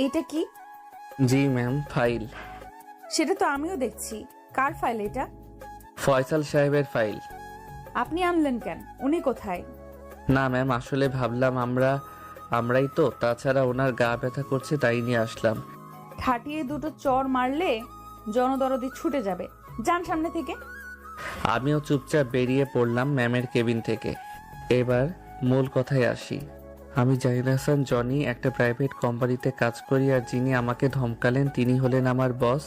এইটা কি? জি ma'am, file. সেটা তো আমিও দেখছি। কার ফাইল এটা? ফয়সাল সাহেবের ফাইল। আপনি আনলেন কেন? উনি কোথায়? না ম্যাম, আসলে ভাবলাম আমরাই তো, তাছাড়া ওনার গা ব্যথা করছে তাই নিয়ে আসলাম। খাটিয়ে দুটো চর মারলে জনদরদি ছুটে যাবে। যান সামনে থেকে। আমিও চুপচাপ বেরিয়ে পড়লাম ম্যামের কেবিন থেকে। এবার মূল কথায় আসি। আমি জাহিদ হাসান জনি, একটা প্রাইভেট কোম্পানিতে কাজ করি, আর যিনি আমাকে ধমকালেন তিনি হলেন আমার বস,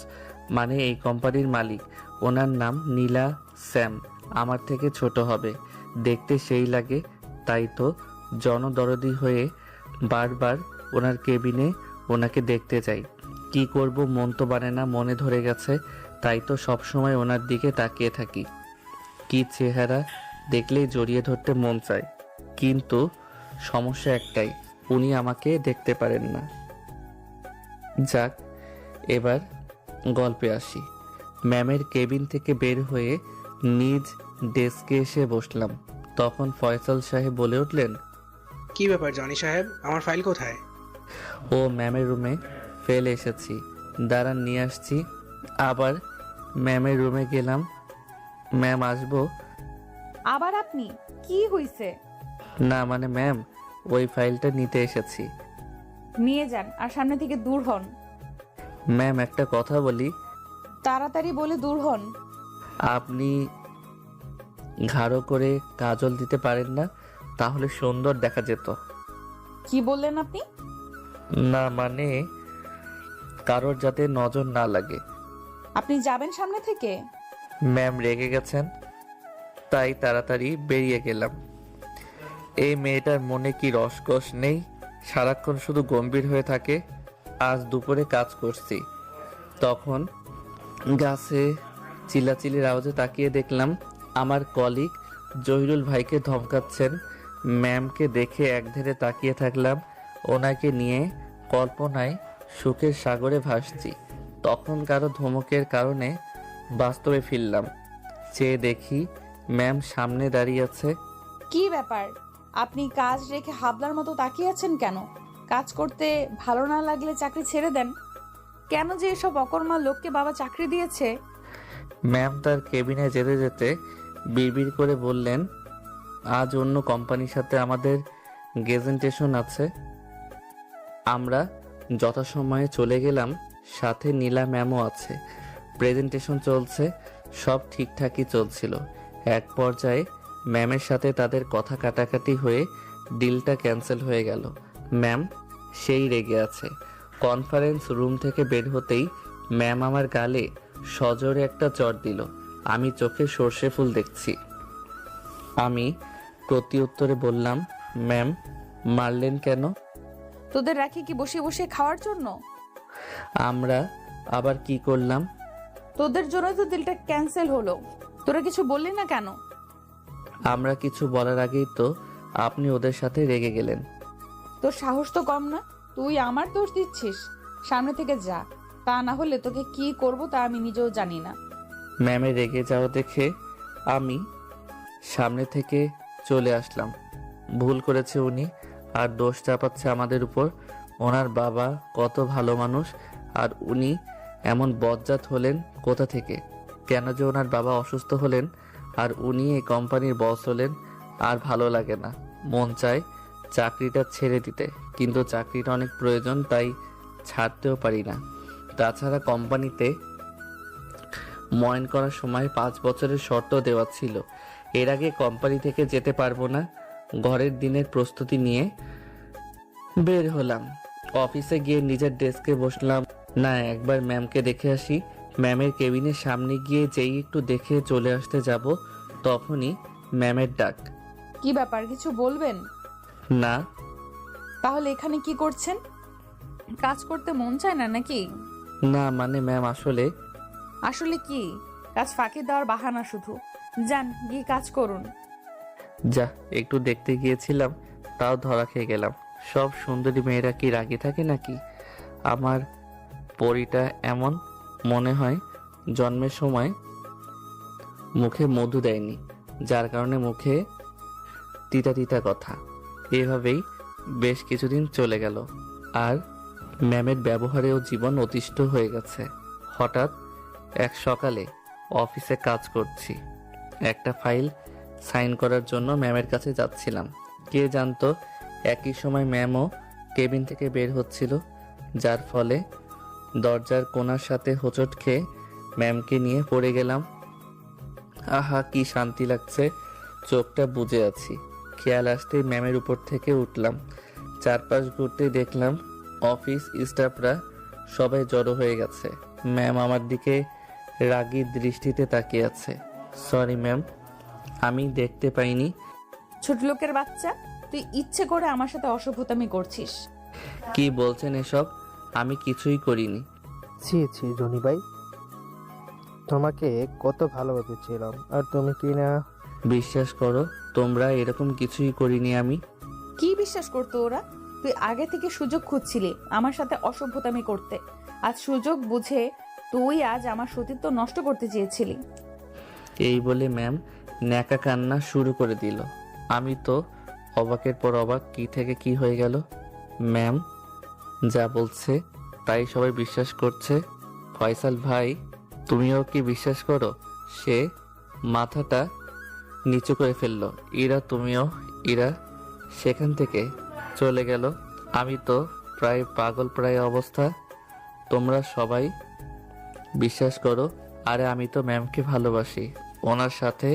মানে এই কোম্পানির মালিক। ওনার নাম নীলা স্যাম। আমার থেকে ছোট হবে, দেখতে সেই লাগে, তাই তো জনদরদি হয়ে বারবার ওনার কেবিনে ওনাকে দেখতে যাই। কি করব, মন তো মানে না, মনে ধরে গেছে, তাই তো সবসময় ওনার দিকে তাকিয়ে থাকি। কি চেহারা, দেখলেই জড়িয়ে ধরতে মন চায়, কিন্তু সমস্যা একটাই, উনি আমাকে দেখতে পারেন না। যাক, এবার গল্পে আসি। ম্যামের কেবিন থেকে বের হয়ে নিজ ডেস্কে এসে বসলাম। তখন ফয়সাল সাহেব বলে উঠলেন, কি ব্যাপার জনি সাহেব, আমার ফাইল কোথায়? ও ম্যামের রুমে ফেলে এসেছি, দাঁড়ান নিয়ে আসছি। আবার ম্যামের রুমে গেলাম। ম্যাম আসবো? আবার আপনি? কি হইছে? না মানে ম্যাম, ওই ফাইলটা নিতে এসেছি। নিয়ে যান আর সামনে থেকে দূর হন। ম্যাম একটা কথা বলি। তাড়াতাড়ি বলে দূর হন। আপনি ঘাড়ো করে কাজল দিতে পারেন না? তাহলে সুন্দর দেখা যেত। কি বললেন আপনি? না মানে কারোর যাতে নজর না লাগে। আপনি যাবেন সামনে থেকে? ম্যাম রেগে গেছেন, তাই তাড়াতাড়ি বেরিয়ে গেলাম। এই মেয়েটার মনে কি রসকস নেই, সারাক্ষণ শুধু গম্ভীর হয়ে থাকে। আজ দুপুরে কাজ করছি, তখন গাছে চিল্লাচিল্লির আওয়াজে তাকিয়ে দেখলাম আমার কলিগ জহিরুল ভাইকে ধমকাচ্ছেন। ম্যামকে দেখে একধারে তাকিয়ে থাকলাম, ওনাকে নিয়ে কল্পনায় সুখের সাগরে ভাসছি। তখন কারো ধমকের কারণে বাস্তবে ফিরলাম, চেয়ে দেখি ম্যাম সামনে দাঁড়িয়ে আছে। কি ব্যাপার? আপনি কাজ রেখে হাবলার মতো তাকিয়ে আছেন কেন? কাজ করতে ভালো না লাগলে চাকরি ছেড়ে দেন। কেন যে এসব অকর্মা লোককে বাবা চাকরি দিয়েছে? ম্যাম তার কেবিনে যেতে যেতে বিড়বিড় করে বললেন, আজ অন্য কোম্পানির সাথে আমাদের প্রেজেন্টেশন আছে। আমরা যথাসময়ে চলে গেলাম, সাথে নীলা ম্যামও আছে। প্রেজেন্টেশন চলছে, সব ঠিকঠাকই চলছিল। এক পর্যায়ে ম্যামের সাথে তাদের কথা কাটাকাটি হয়ে ডিলটা ক্যান্সেল হয়ে গেল। ম্যাম সেই রেগে আছে। কনফারেন্স রুম থেকে বের হতেই ম্যাম আমার গালে সজোরে একটা চড় দিল। আমি চোখে সর্ষে ফুল দেখছি। আমি প্রতি উত্তরে বললাম, ম্যাম মারলেন কেন? তোদের রাখি কি বসে বসে খাওয়ার জন্য? আমরা আবার কি করলাম? তোদের জন্যই তো দিলটা ক্যান্সেল হলো। তোরা কিছু বললি না কেন? আমরা কিছু বলার আগেই তো আপনি ওদের সাথে রেগে গেলেন। তোর সাহস তো কম না, তুই আমার দোষ দিচ্ছিস। সামনে থেকে যা, তা না হলে তোকে কি করব তা আমি নিজেও জানি না। ম্যামে রেগে যাওয়া দেখে আমি সামনে থেকে চলে আসলাম। ভুল করেছে উনি, আর দোষ চাপাচ্ছে আমাদের উপর। ওনার বাবা কত ভালো মানুষ, আর উনি এমন বজ্জাত হলেন কোথা থেকে? কেন যে ওনার বাবা অসুস্থ হলেন আর উনি এই কোম্পানির বস হলেন? আর ভালো লাগে না, মন চায় চাকরিটা ছেড়ে দিতে, কিন্তু চাকরিটা অনেক প্রয়োজন, তাই ছাড়তেও পারি না। তাছাড়া কোম্পানিতে ময়ন করার সময় 5 বছরের শর্ত দেওয়া ছিল। এর আগে কোম্পানি থেকে যেতে পারবো না। ঘরের দিনের প্রস্তুতি নিয়ে বের হলাম। অফিসে গিয়ে নিজের ডেস্কে বসলাম। না, একবার ম্যামকে দেখে আসি। ম্যামের কেবিনের সামনে গিয়ে যেই একটু দেখে চলে আসতে যাব, তখনই ম্যামের ডাক। কি ব্যাপার, কিছু বলবেন? না। তাহলে এখানে কি করছেন? কাজ করতে মন চায় না নাকি? না মানে ম্যাম আসলে আসলে কি? কাজ ফাঁকি দেওয়ার বাহানা শুধু। যান গিয়ে কাজ করুন। যা, একটু দেখতে গিয়েছিলাম, তাও ধরা খেয়ে গেলাম। সব সুন্দরী মেয়েরা কি রাগী থাকে নাকি? আমার পরিটা এমন, মনে হয় জন্মের সময় মুখে মধু দেয়নি, যার কারণে মুখে তিতা তিতা কথা। এভাবেই বেশ কিছুদিন চলে গেল, আর ম্যামের ব্যবহারেও জীবন অতিষ্ঠ হয়ে গেছে। হঠাৎ এক সকালে অফিসে কাজ করছি, একটা ফাইল সাইন করার জন্য ম্যামের কাছে যাচ্ছিলাম। কে জানতো একই সময় ম্যামও কেবিন থেকে বের হচ্ছিল, যার ফলে দরজার কোণার সাথে হোঁচট খেয়ে ম্যামকে নিয়ে পড়ে গেলাম। আহা, কি শান্তি লাগছে, চোখটা বুজে আছি। খেয়াল আসতেই ম্যামের উপর থেকে উঠলাম। চারপাশ ঘুরতেই দেখলাম অফিস স্টাফরা সবাই জড়ো হয়ে গেছে। ম্যাম আমার দিকে রাগী দৃষ্টিতে তাকিয়ে আছে। সরি ম্যাম, আমি দেখতে পাইনি। ছোট লোকের বাচ্চা, তুই ইচ্ছে করে আমার সাথে অসভ্যতামি করছিস। কি বলছেন এসব? আমি কিছুই করিনি। ছি ছি জনি ভাই, তোমাকে কত ভালো ভেবেছিলাম, আর তুমি কি না। বিশ্বাস করো, তোমরা এরকম কিছুই করিনি আমি। কি বিশ্বাস করতো ওরা? তুই আগে থেকে সুযোগ খুঁজছিলি আমার সাথে অসভ্যতামি করতে। আজ সুযোগ বুঝে তুই আজ আমার সতীত্ব নষ্ট করতে চেয়েছিলি। এই বলে ম্যাম ন্যাকা কান্না শুরু করে দিল। আমি তো অবাকের পর অবাক, কি থেকে কি হয়ে গেল। ম্যাম যা বলছে তাই সবাই বিশ্বাস করছে। ফয়সাল ভাই, তুমিও কি বিশ্বাস করো? সে মাথাটা নিচু করে ফেললো। ইরা, তুমিও? ইরা সেখান থেকে চলে গেল। আমি তো প্রায় পাগল প্রায় অবস্থা। তোমরা সবাই বিশ্বাস করো। আরে আমি তো ম্যামকে ভালোবাসি, ওনার সাথে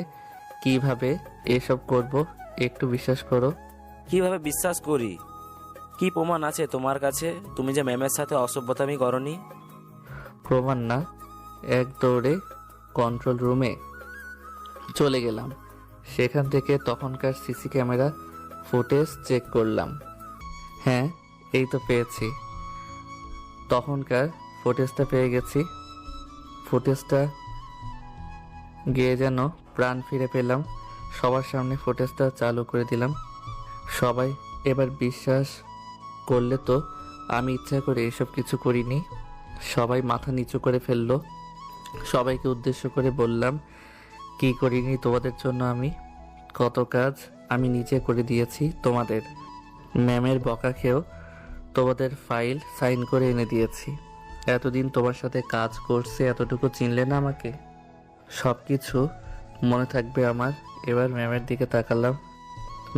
কিভাবে এসব করব? একটু বিশ্বাস করো। কিভাবে বিশ্বাস করি? কি প্রমাণ আছে তোমার কাছে তুমি যে ম্যামের সাথে অসভ্যতামি করনি? প্রমাণ না, এক দৌড়ে কন্ট্রোল রুমে চলে গেলাম। সেখান থেকে তখনকার সিসি ক্যামেরা ফুটেজ চেক করলাম। হ্যাঁ, এই তো পেয়েছি। তখনকার ফুটেজটা পেয়ে গেছি। ফুটেজটা গিয়ে যেন প্রাণ ফিরে পেলাম। সবার সামনে ফুটেজটা চালু করে দিলাম। সবাই এবার বিশ্বাস করলে তো আমি ইচ্ছা করে এসব কিছু করিনি। সবাই মাথা নিচু করে ফেললো। সবাইকে উদ্দেশ্য করে বললাম, কি করিনি তোমাদের জন্য আমি? কত কাজ আমি নিজে করে দিয়েছি তোমাদের। ম্যামের বকা খেয়েও তোমাদের ফাইল সাইন করে এনে দিয়েছি। এতদিন তোমার সাথে কাজ করছে, এতটুকু চিনলে না আমাকে? সব কিছু মনে থাকবে আমার। এবার ম্যামের দিকে তাকালাম,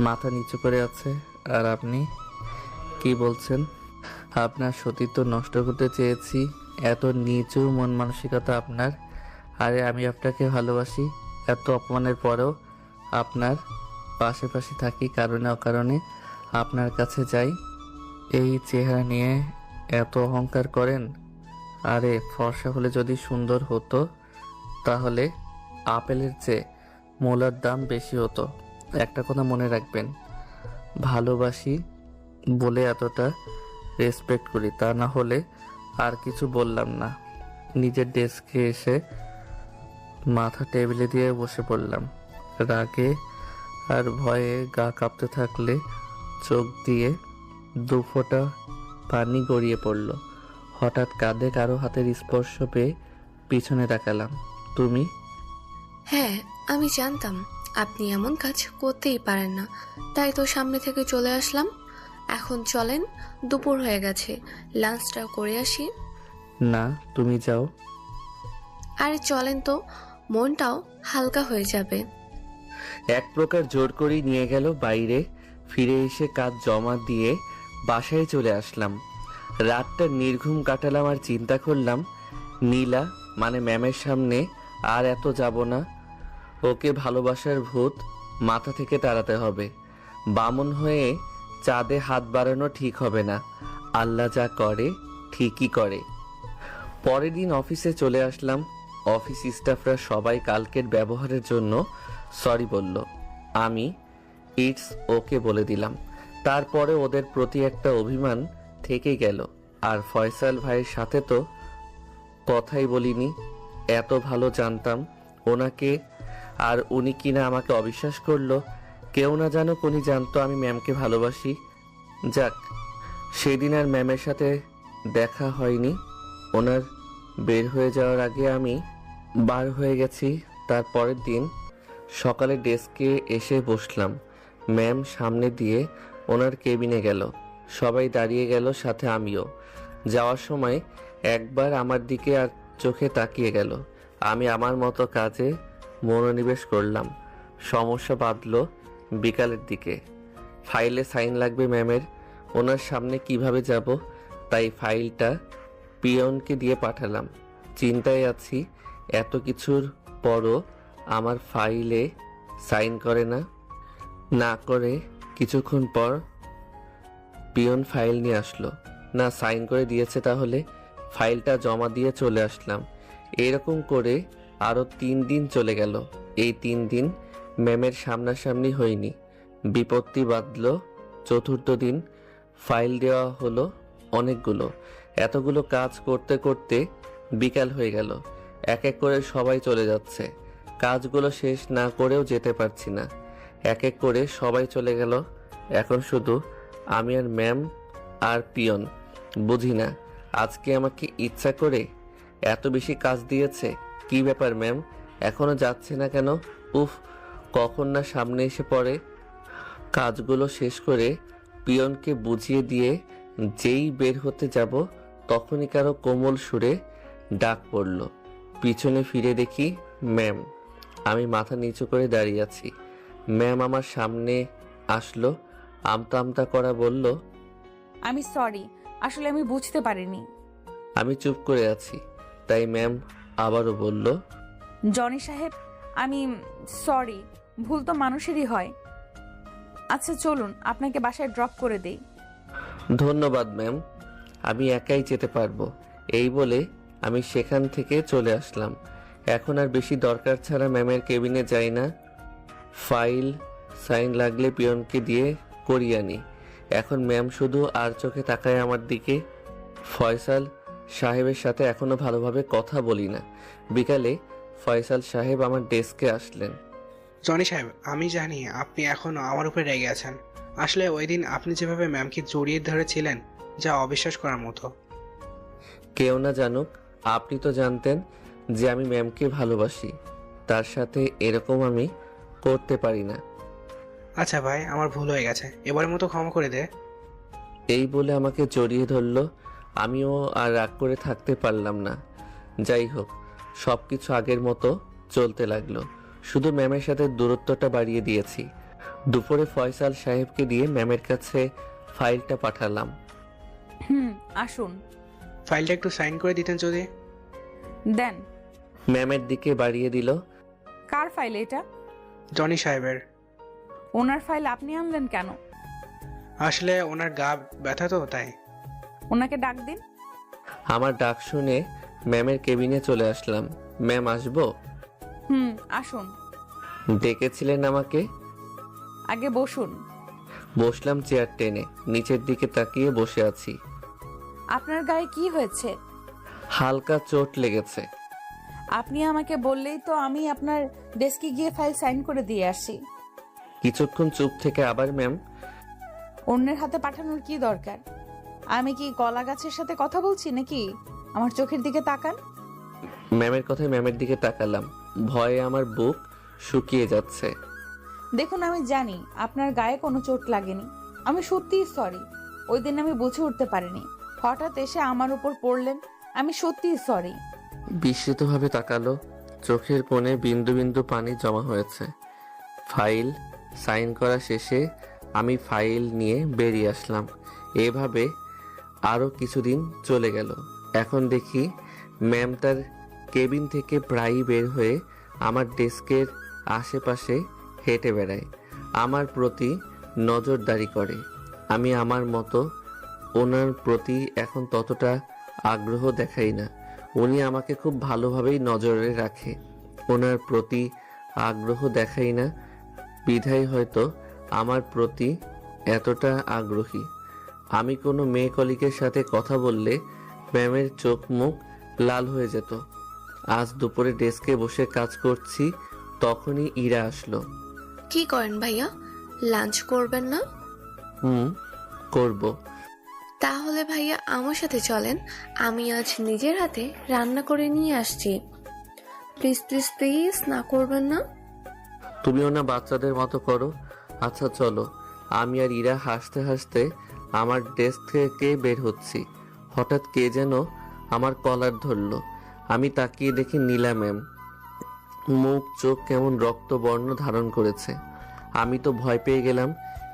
মাথা নিচু করে আছে। আর আপনি কি বলছেন? আপনার সতীত্ব নষ্ট করতে চেয়েছি, এত নিচু মন মানসিকতা আপনার। আরে আমি আপনাকে ভালোবাসি, এত অপমানের পরেও আপনার পাশাপাশি থাকি, কারণে অকারণে আপনার কাছে যাই। এই চেহারা নিয়ে এত অহংকার করেন? আরে ফর্সা হলে যদি সুন্দর হতো তাহলে আপেলের চেয়ে মূলার দাম বেশি হতো। একটা কথা মনে রাখবেন, ভালোবাসি বলে এতটা রেসপেক্ট করি, তা না হলে আর কিছু বললাম না। নিজের ডেস্কে এসে মাথা টেবিলে দিয়ে বসে পড়লাম। রাগে আর ভয়ে গা কাঁপতে থাকলে চোখ দিয়ে দু ফোঁটা পানি গড়িয়ে পড়ল। হঠাৎ কাঁধে কারো হাতের স্পর্শ পেয়ে পিছনে তাকালাম। তুমি? হ্যাঁ, আমি জানতাম আপনি এমন কাজ করতেই পারেন না, তাই তো সামনে থেকে চলে আসলাম। এখন চলেন, দুপুর হয়ে গেছে, লাঞ্চটা করে আসি। না, তুমি যাও। আরে চলেন তো, মনটাও হালকা হয়ে যাবে। এক প্রকার জোর করেই নিয়ে গেল বাইরে। ফিরে এসে কাজ জমা দিয়ে বাসায় চলে আসলাম। রাতটা নির্ঘুম কাটালাম আর চিন্তা করলাম, নীলা মানে ম্যামের সামনে আর এত যাব না। ওকে ভালোবাসার ভূত মাথা থেকে তাড়াতে হবে। বামন হয়ে চাঁদে হাত বাড়ানো ঠিক হবে না। আল্লাহ যা করে ঠিকই করে। পরের দিন অফিসে চলে আসলাম। অফিস স্টাফরা সবাই কালকের ব্যবহারের জন্য সরি বলল। আমি ইটস ওকে বলে দিলাম। তারপরে ওদের প্রতি একটা অভিমান থেকে গেল। আর ফয়সাল ভাইয়ের সাথে তো কথাই বলিনি। এত ভালো জানতাম ওনাকে, আর উনি কিনা আমাকে অবিশ্বাস করলো। কেউ না জানুক, উনি জানতো আমি ম্যামকে ভালোবাসি। যাক, সেদিন আর ম্যামের সাথে দেখা হয়নি। ওনার বের হয়ে যাওয়ার আগে আমি বার হয়ে গেছি। তার পরের দিন সকালে ডেস্কে এসে বসলাম। ম্যাম সামনে দিয়ে ওনার কেবিনে গেল। সবাই দাঁড়িয়ে গেল, সাথে আমিও। যাওয়ার সময় একবার আমার দিকে আর চোখে তাকিয়ে গেল। আমি আমার মতো কাজে মনোনিবেশ করলাম। সমস্যা বাঁধলো বিকালের দিকে। ফাইলে সাইন লাগবে ম্যামের। ওনার সামনে কিভাবে যাব, তাই ফাইলটা পিয়নকে দিয়ে পাঠালাম। চিন্তায় আছি, এত কিছুর পরও আমার ফাইলে সাইন করে না। না করে কিছুক্ষণ পর পিয়ন ফাইল নিয়ে আসলো। না, সাইন করে দিয়েছে তাহলে। ফাইলটা জমা দিয়ে চলে আসলাম। এরকম করে আরও 3 দিন চলে গেল। এই 3 দিন ম্যামের সামনাসামনি হয়নি। বিপত্তি বাঁধল 4র্থ দিন। ফাইল দেওয়া হলো অনেকগুলো। এতগুলো কাজ করতে করতে বিকাল হয়ে গেল। এক এক করে সবাই চলে যাচ্ছে। কাজগুলো শেষ না করেও যেতে পারছি না। এক এক করে সবাই চলে গেল। এখন শুধু আমি আর ম্যাম আর পিয়ন। বুঝি না, আজকে আমাকে ইচ্ছা করে এত বেশি কাজ দিয়েছে। কি ব্যাপার ম্যাম, এখনো যাচ্ছে না কেন? উফ, কখন না সামনে এসে পড়ে। কাজগুলো শেষ করে পিয়নকে বুঝিয়ে দিয়ে যেই বের হতে যাব, তখনই কারো কোমল সুরে ডাক পড়ল। পিছনে ফিরে দেখি ম্যাম। আমি মাথা নিচু করে দাঁড়িয়ে আছি। ম্যাম আমার সামনে আসলো, আমতা আমতা করা বলল, আমি সরি, আসলে আমি বুঝতে পারিনি। আমি চুপ করে আছি। তাই ম্যাম আবারও বলল, জনি সাহেব, আমি সরি, ভুল তো মানুষেরই হয়। আচ্ছা চলুন, আপনাকে বাসায় ড্রপ করে দেই। ধন্যবাদ ম্যাম, আমি একাই যেতে পারবো। এই বলে আমি সেখান থেকে চলে আসলাম। এখন আর বেশি দরকার ছাড়া ম্যামের কেবিনে যাই না। ফাইল সাইন লাগলে পিয়নকে দিয়ে করিয়ে আনি। এখন ম্যাম শুধু আর চোখে তাকায় আমার দিকে। ফয়সাল সাহেবের সাথে এখনো ভালোভাবে কথা বলি না। বিকালে ফয়সাল সাহেব আমার ডেস্কে আসলেন। জনি সাহেব, আমি জানি আপনি এখনও আমার উপরে রেগে আছেন। আসলে ওই দিন আপনি যেভাবে ম্যামকে জড়িয়ে ধরেছিলেন, যা অবিশ্বাস করার মতো। কেউ না জানুক, আপনি তো জানতেন যে আমি ম্যামকে ভালোবাসি। তার সাথে এরকম আমি করতে পারি না। আচ্ছা ভাই, আমার ভুল হয়ে গেছে, এবারের মতো ক্ষমা করে দে। এই বলে আমাকে জড়িয়ে ধরলো। আমিও আর রাগ করে থাকতে পারলাম না। যাই হোক, সব কিছু আগের মতো চলতে লাগলো। শুধু ম্যামের সাথে দূরত্বটা বাড়িয়ে দিয়েছি। দুপুরে ফয়সাল সাহেবকে দিয়ে ম্যামের কাছে ফাইলটা পাঠালাম। আসুন। ফাইলটা একটু সাইন করে দিতেন যদি। দেন। ম্যামের দিকে বাড়িয়ে দিল। কার ফাইল এটা? জনি সাহেবের। ওনার ফাইল আপনি আনলেন কেন? আসলে ওনার গা ব্যথা তো, তাই। ওনাকে ডাক দিন। আমার ডাক শুনে ম্যামের কেবিনে চলে আসলাম। ম্যাম আসবো? আসুন। ডেকেছিলেন আমাকে? আগে বসুন। বসলাম চেয়ার টেনে। নিচের দিকে তাকিয়ে বসে আছি। আপনার গায়ে কি হয়েছে? হালকা চোট লেগেছে। আপনি আমাকে বললেই তো আমি আপনার ডেস্কে গিয়ে ফাইল সাইন করে দিয়ে আসি। কিছুক্ষণ চুপ থেকে আবার ম্যাম, অন্যের হাতে পাঠানোর কি দরকার? আমি কি কলা গাছের সাথে কথা বলছি নাকি? আমার চোখের দিকে তাকান। ম্যামের কথায় ম্যামের দিকে তাকালাম। ভয়ে আমার বুক শুকিয়ে যাচ্ছে। দেখুন, আমি জানি আপনার গায়ে কোনো চোট লাগেনি। আমি সত্যিই সরি। ওই দিন আমি বুঝে উঠতে পারিনি, হঠাৎ এসে আমার উপর পড়লেন। আমি সত্যিই সরি। বিস্মিতভাবে তাকালো। চোখের কোণে বিন্দু বিন্দু পানি জমা হয়েছে। ফাইল সাইন করা শেষে আমি ফাইল নিয়ে বেরিয়ে আসলাম। এভাবে আরও কিছুদিন চলে গেল। এখন দেখি ম্যাম তার কেবিন থেকে প্রায়ই বের হয়ে আমার ডেস্কের আশেপাশে হেঁটে বেড়ায়, আমার প্রতি নজরদারি করে। আমি আমার মতো ওনার প্রতি এখন ততটা আগ্রহ দেখাই না। উনি আমাকে খুব ভালোভাবেই নজরে রাখে। ওনার প্রতি আগ্রহ দেখাই না বিধায় হয়তো আমার প্রতি এতটা আগ্রহী। আমি কোনো মেয়ে কলিগের সাথে কথা বললে ম্যামের চোখ মুখ লাল হয়ে যেত। আজ দুপুরে ডেস্কে বসে কাজ করছি, তখনই ইরা আসলো। কি করেন ভাইয়া? লাঞ্চ করবেন না? করব। তাহলে ভাইয়া আমার সাথে চলেন, আমি আজ নিজের হাতে রান্না করে নিয়ে আসছি। প্লিজ প্লিজ প্লিজ, না করবেন না? তুমিও না বাচ্চাদের মতো করো। আচ্ছা চলো। আমি আর ইরা হাসতে হাসতে আমার ডেস্ক থেকে বের হচ্ছি। হঠাৎ কে যেন আমার কলার ধরলো। আমি তাকিয়ে দেখি নীলা ম্যাম। মুখ চোখ কেমন রক্তবর্ণ ধারণ করেছে। আমি তো ভয় পেয়ে গেলাম,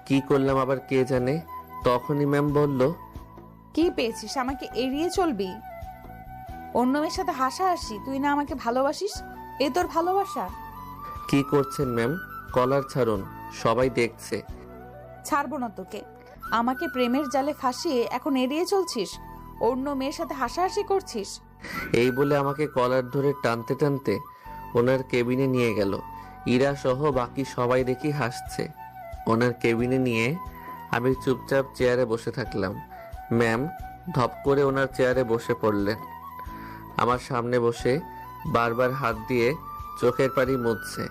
কি করলাম আবার কে জানে। তখনই ম্যাম বলল, কি পেয়েছিস? আমাকে এড়িয়ে চলবি? অন্য মেয়ের সাথে হাসাহাসি? তুই না আমাকে ভালোবাসিস? এ তোর ভালোবাসা? কি করছেন ম্যাম? কলার ছাড়ুন, সবাই দেখছে। ছাড়বো না তোকে। আমাকে প্রেমের জালে ফাঁসিয়ে এখন এড়িয়ে চলছিস? অন্য মেয়ের সাথে হাসাহাসি করছিস? এই বলে আমাকে কলার ধরে টানতে টানতে ওনার কেবিনে নিয়ে গেল। ইরা সহ বাকি সবাই দেখি হাসছে। ওনার কেবিনে নিয়ে আমি চুপচাপ চেয়ারে বসে থাকলাম। ম্যাম ধপ করে ওনার চেয়ারে বসে পড়লেন। আমার সামনে বসে বারবার হাত দিয়ে চোখের পানি মুছছে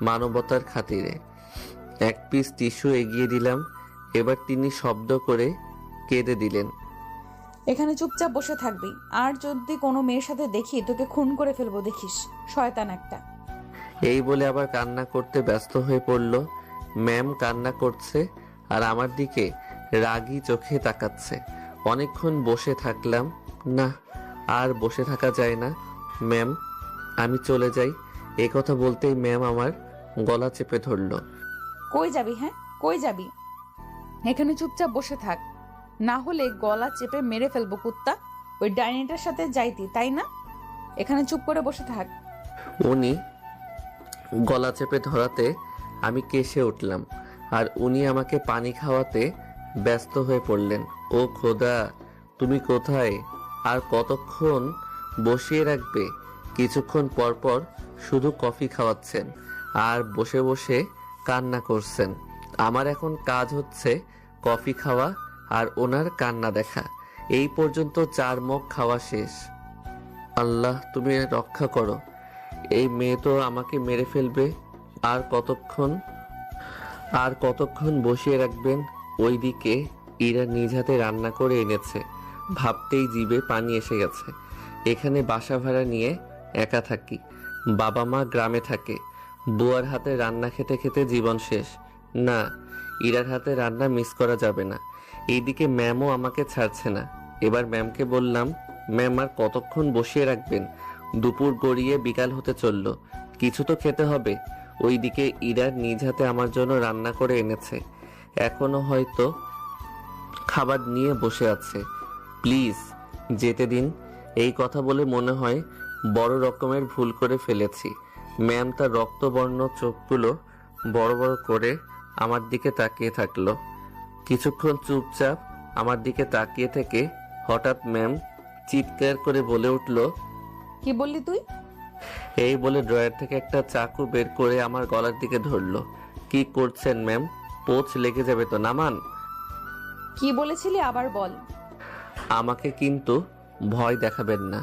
মানবতার খাতিরে। এক পিস টিস্যু এগিয়ে দিলাম। এবার তিনি শব্দ করে কেঁদে দিলেন। এখানে চুপচাপ বসে থাকবি, আর যদি কোনো মেয়ের সাথে দেখি তোকে খুন করে ফেলবো, দেখিস। শয়তান একটা। এই বলে আবার কান্না করতে ব্যস্ত হয়ে পড়ল। ম্যাম কান্না করছে আর আমার দিকে রাগী চোখে তাকাচ্ছে। অনেকক্ষণ বসে থাকলাম। না, আর বসে থাকা যায় না। ম্যাম আমি চলে যাই। এই কথা বলতেই ম্যাম আমার গলা চেপে ধরলো। কই যাবি? হ্যাঁ, কই যাবি? এখানে চুপচাপ বসে থাক, না হলে গলা চেপে মেরে ফেলবো কুত্তা। ওই ডাইনিটার সাথে যাইতি, তাই না? এখানে চুপ করে বসে থাক। উনি গলা চেপে ধরাতে আমি কেসে উঠলাম আর উনি আমাকে পানি খাওয়াতে ব্যস্ত হয়ে পড়লেন। ও খোদা, তুমি কোথায়? আর কতক্ষণ বসিয়ে রাখবে? কিছুক্ষণ পর পর শুধু কফি খাওয়াচ্ছেন আর বসে বসে কান্না করছেন। আমার এখন কাজ হচ্ছে কফি খাওয়া আর ওনার কান্না দেখা। এই পর্যন্ত 4 মগ খাওয়া শেষ। আল্লাহ তুমি রক্ষা করো, এই মেয়ে তো আমাকে মেরে ফেলবে। আর কতক্ষণ বসিয়ে রাখবেন? ওইদিকে ইরা নিজ হাতে রান্না করে এনেছে। ভাবতেই জিভে পানি এসে গেছে। এখানে বাসা ভাড়া নিয়ে একা থাকি। বাবা মা গ্রামে থাকে। বুয়ার হাতে রান্না খেতে খেতে জীবন শেষ। না, ইরার হাতে রান্না মিস করা যাবে না। এইদিকে ম্যামও আমাকে ছাড়ছে না। এবার ম্যামকে বললাম, ম্যাম আর কতক্ষণ বসিয়ে রাখবেন? দুপুর গড়িয়ে বিকাল হতে চললো, কিছু তো খেতে হবে। ওইদিকে ইরার নিজ হাতে আমার জন্য রান্না করে এনেছে, এখনো হয়তো খাবার নিয়ে বসে আছে। প্লিজ যেতে দিন। এই কথা বলে মনে হয় বড় রকমের ভুল করে ফেলেছি। ম্যাম তার রক্তবর্ণ চোখগুলো বড় বড় করে আমার দিকে তাকিয়ে থাকলো। কিছুক্ষণ চুপচাপ আমার দিকে তাকিয়ে থেকে হঠাৎ ম্যাম চিৎকার করে বলে উঠল, কি বললি তুই? এই বলে ড্রয়ার থেকে একটা চাকু বের করে আমার গলার দিকে ধরলো। কি করছেন ম্যাম? পোঁচ লেগে যাবে তো, নামান। কি বলেছিলি আবার বল। আমাকে কিন্তু ভয় দেখাবেন না।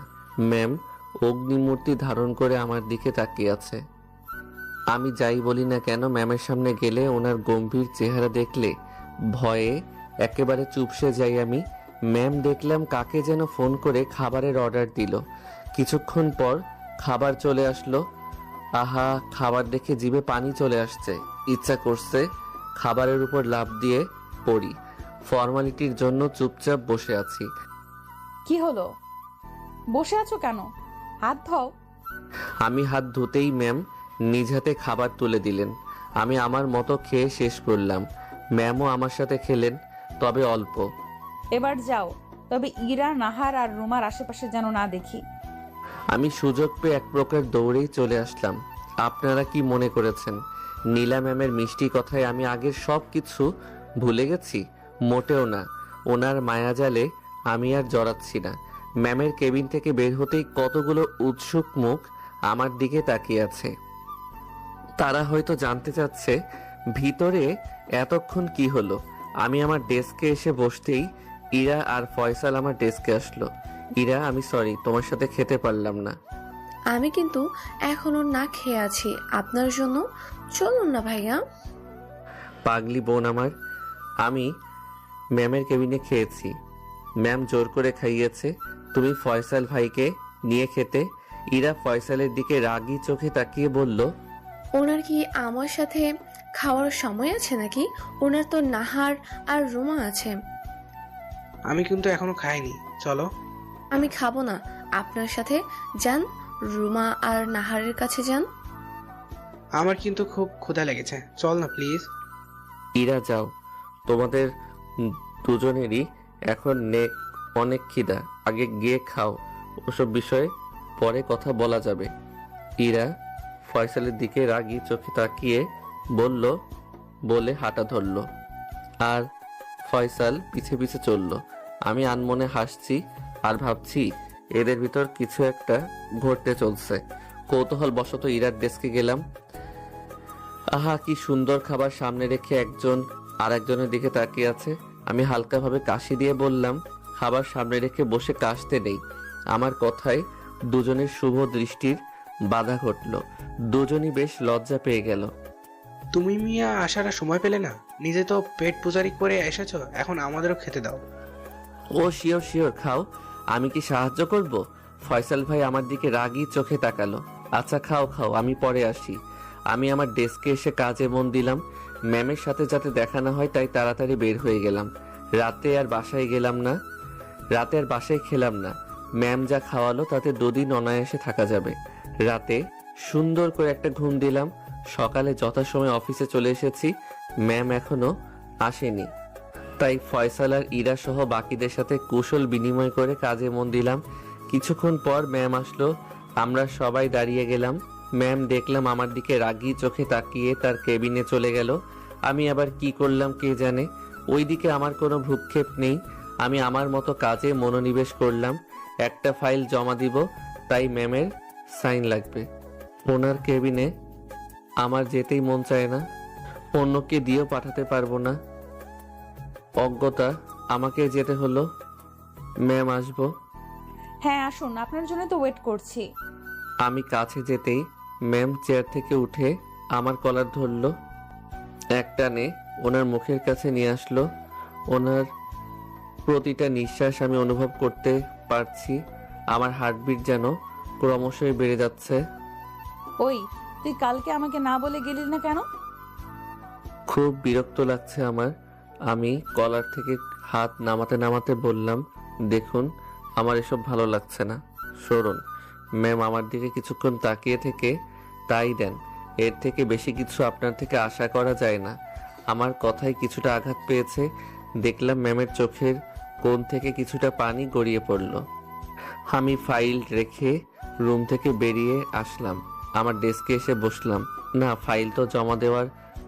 ম্যাম অগ্নিমূর্তি ধারণ করে আমার দিকে তাকিয়ে আছে। আমি যাই বলি না কেন, ম্যামের সামনে গেলে ওনার গম্ভীর চেহারা দেখলে ভয়ে একেবারে চুপসে যাই আমি। ম্যাম দেখলাম কাকে যেন ফোন করে খাবারের অর্ডার দিল। কিছুক্ষণ পর খাবার চলে আসলো। আহা, খাবার দেখে জিভে পানি চলে আসছে। ইচ্ছা করছে খাবারের উপর লাফ দিয়ে পড়ি। ফর্মালিটির জন্য চুপচাপ বসে আছি। কি হলো? বসে আছো কেন? হাত ধোও। আমি হাত ধুতেই ম্যাম নিজ হাতে খাবার তুলে দিলেন। আমি আমার মতো খেয়ে শেষ করলাম। ম্যামও আমার সাথে খেলেন, তবে অল্প। এবার যাও, তবে ইরা, নাহার আর রুমার আশেপাশে যেন না দেখি। আমি সুযোগ পেয়ে এক প্রকার দৌড়েই চলে আসলাম। আপনারা কি মনে করেছেন নীলা ম্যামের মিষ্টি কথায় আমি আগের সব কিছু ভুলে গেছি? মোটেও না। ওনার মায়াজালে আমি আর জড়াচ্ছি না। ম্যামের কেবিন থেকে বের হতেই কতগুলো উৎসুক মুখ আমার দিকে তাকিয়ে আছে। তারা হয়তো জানতে চাচ্ছে ভিতরে এতক্ষণ কি হলো। আমি আমার ডেস্কে এসে বসতেই ইরা আর ফয়সাল আমার ডেস্কে আসলো। ইরা, আমি সরি, তোমার সাথে খেতে পারলাম না। আমি কিন্তু এখনো না খেয়ে আছি আপনার জন্য। চলুন না ভাইয়া। পাগলি বোন আমার। আমি ম্যামের কেবিনে খেয়েছি, ম্যাম জোর করে খাইয়েছে। তুমি ফয়সাল ভাইকে নিয়ে খেতে। ইরা ফয়সালের দিকে রাগী চোখে তাকিয়ে বলল, ওনার কি আমার সাথে খাওয়ার সময় আছে নাকি? ওনার তো নাহার আর রুমা আছে। আমি কিন্তু এখনো খাইনি, চলো। আমি খাবো না, আপনার সাথে যান, রুমা আর নাহারের কাছে যান। আমার কিন্তু খুব ক্ষুধা লেগেছে, চল না প্লিজ। ইরা যাও, তোমাদের দুজনেরই এখন অনেক খিদা, আগে গিয়ে খাও, ওসব বিষয়ে পরে কথা বলা যাবে। ইরা ফয়সালের দিকে রাগী চোখে তাকিয়ে বলল, বলে হাঁটা ধরল আর ফয়সাল পিছে পিছে চলল। আমি আনমনে হাসছি আর ভাবছি এদের ভিতর কিছু একটা ঘটতে চলছে। কৌতূহল বশত ইরার ডেস্কে গেলাম। আহা, কি সুন্দর খাবার সামনে রেখে একজন আর একজনের দিকে তাকিয়ে আছে। আমি হালকাভাবে কাশি দিয়ে বললাম, খাবার সামনে রেখে বসে কাশতে নেই। আমার কথায় দুজনের শুভ দৃষ্টির বাধা ঘটল। দুজনই বেশ লজ্জা পেয়ে গেল। তুমি মিয়া আসার আর সময় পেলে না? নিজে তো পেট পূজারি করে এসেছো, এখন আমাদেরও খেতে দাও। ও শিওর শিওর, খাও, আমি কি সাহায্য করব? ফয়সাল ভাই আমার দিকে রাগী চোখে তাকালো। আচ্ছা খাও খাও, আমি পরে আসি। আমি আমার ডেস্কে এসে কাজে মন দিলাম। ম্যামের সাথে যাতে দেখা না হয় তাই তাড়াতাড়ি বের হয়ে গেলাম। রাতে আর বাসায় খেলাম না। ম্যাম যা খাওয়ালো তাতে দুদিন অনায়াসে থাকা যাবে। রাতে সুন্দর করে একটা ঘুম দিলাম। সকালে যথাসময়ে অফিসে চলে এসেছি। ম্যাম এখনো আসেনি, তাই ফয়সাল আর ইরা সহ বাকিদের সাথে কুশল বিনিময় করে কাজে মন দিলাম। কিছুক্ষণ পর ম্যাম আসলো। আমরা সবাই দাঁড়িয়ে গেলাম। ম্যাম দেখলাম আমার দিকে রাগী চোখে তাকিয়ে তার কেবিনে চলে গেল। আমি আবার কি করলাম কে জানে। ওইদিকে আমার কোনো ভ্রুক্ষেপ নেই। আমি আমার মতো কাজে মনোনিবেশ করলাম। একটা ফাইল জমা দিব, তাই ম্যামের সাইন লাগবে। ওনার কেবিনে আমার যেতেই মন চায় না, অন্যকে দিয়েও পাঠাতে পারবো না। অজ্ঞতা, আমাকে যেতে হলো। ম্যাম আসবো? হ্যাঁ আসুন, আপনার জন্য তো ওয়েট করছি। আমি কাছে যেতেই ম্যাম চেয়ার থেকে উঠে আমার কলার ধরলো, একটানে ওনার মুখের কাছে নিয়ে আসলো। ওনার প্রতিটা নিঃশ্বাস আমি অনুভব করতে পারছি। আমার হার্টবিট যেন ক্রমশই বেড়ে যাচ্ছে। ওই, তুই কালকে আমাকে না বলে গেলি না কেন? খুব বিরক্ত লাগছে আমার। আমি কলার থেকে হাত নামাতে নামাতে বললাম, দেখুন আমার এসব ভালো লাগছে না, সরুন। ম্যাম আমার দিকে কিছুক্ষণ তাকিয়ে থেকে তাই দেন। এর থেকে বেশি কিছু আপনার থেকে আশা করা যায় না। আমার কথায় কিছুটা আঘাত পেয়েছে। দেখলাম ম্যামের চোখের কোণ থেকে কিছুটা পানি গড়িয়ে পড়ল। আমি ফাইল রেখে রুম থেকে বেরিয়ে আসলাম। আমার ডেস্কে এসে বসলাম। না, ফাইল তো জমা দেওয়ার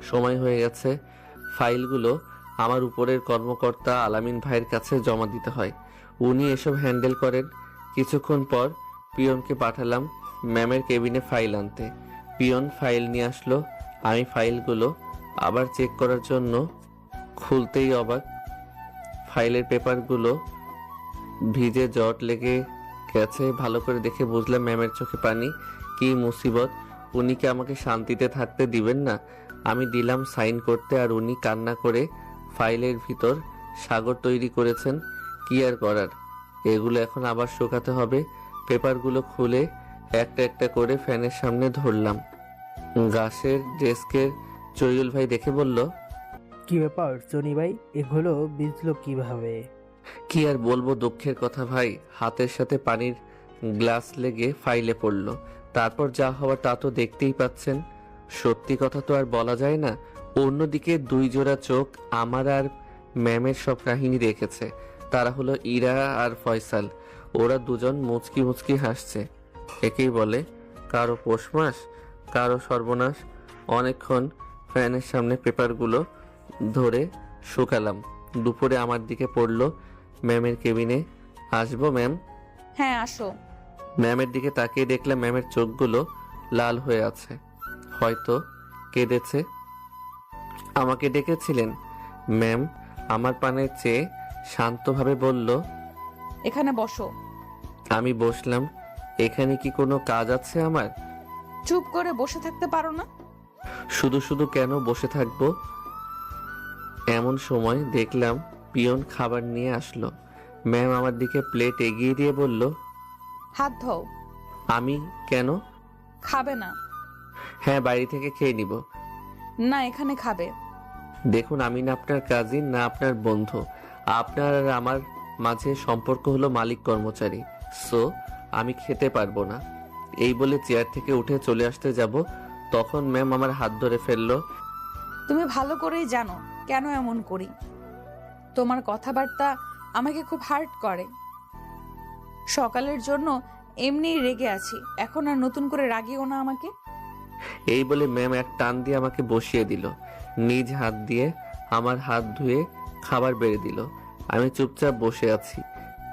সময় হয়ে গেছে। ফাইলগুলো আমার উপরের কর্মকর্তা আলামিন ভাইয়ের কাছে জমা দিতে হয়, উনি এসব হ্যান্ডেল করেন। কিছুক্ষণ পর পিয়নকে পাঠালাম ম্যামের কেবিনে ফাইল আনতে। পিয়ন ফাইল নিয়ে আসলো। আমি ফাইলগুলো আবার চেক করার জন্য খুলতেই অবাক। ফাইলের পেপারগুলো ভিজে জট লেগে গেছে। ভালো করে দেখে বুঝলাম ম্যামের চোখে পানি। কি মুসিবত! উনি কি আমাকে শান্তিতে থাকতে দিবেন না? আমি দিলাম সাইন করতে আর উনি কান্না করে ফাইলের ভিতর সাগর তৈরি করেছেন। কি আর করার, এগুলো এখন আবার শুকাতে হবে। পেপারগুলো খুলে একটা একটা করে ফ্যানের সামনে ধরলাম। গাছের ডেস্কের জয়ুল ভাই দেখে বলল, কি ব্যাপার জনি ভাই, এগুলো ভিজলো কিভাবে? কি আর বলবো, দুঃখের কথা ভাই। হাতের সাথে পানির গ্লাস লেগে ফাইলে পড়লো। তারপর যা হওয়ার তা তো দেখতেই পাচ্ছেন। সত্যি কথা তো আর বলা যায় না। অন্যদিকে দুই জোড়া চোখ আমার আর ম্যামের সব কাহিনী দেখেছে। তারা হলো ইরা আর ফয়সাল। ওরা দুজন মুচকি মুচকি হাসছে। একেই বলে কারো পৌষ মাস, কারো সর্বনাশ। অনেকক্ষণ ফ্যানের সামনে পেপারগুলো ধরে শুকালাম। দুপুরে আমার দিকে পড়লো ম্যামের কেবিনে। আসবো ম্যাম? হ্যাঁ আসো। ম্যামের দিকে তাকিয়ে দেখলাম ম্যামের চোখগুলো লাল হয়ে আছে, হয়তো কেঁদেছে। আমাকে ডেকেছিলেন? ম্যাম আমার পানে চেয়ে শান্তভাবে বলল, এখানে বসো। আমি বসলাম। এখানে কি কোনো কাজ আছে আমার? চুপ করে বসে থাকতে পারো না? শুধু শুধু কেন বসে থাকবো? এমন সময় দেখলাম পিয়ন খাবার নিয়ে আসলো। ম্যাম আমার দিকে প্লেট এগিয়ে দিয়ে বলল, হাত ধোও। আমি কেন? খাবে না? হ্যাঁ, বাড়ি থেকে খেয়ে নিব। না, এখানে খাবে। দেখুন, আমি না আপনার কাজিন না আপনার বন্ধু। আপনার আর আমার মাঝে সম্পর্ক হলো মালিক কর্মচারী। সো আমি খেতে পারবো না। এই বলে চেয়ার থেকে উঠে চলে আসতে যাব, তখন ম্যাম আমার হাত ধরে ফেললো। তুমি ভালো করেই জানো কেন এমন করি। তোমার কথাবার্তা আমাকে খুব হার্ট করে। সকালের জন্য এমনিই রেগে আছি, এখন আর নতুন করে রাগিও না আমাকে। এই বলে ম্যাম এক টান দিয়ে আমাকে বসিয়ে দিল। নিজ হাত দিয়ে আমার হাত ধুয়ে খাবার বেড়ে দিল। আমি চুপচাপ বসে আছি,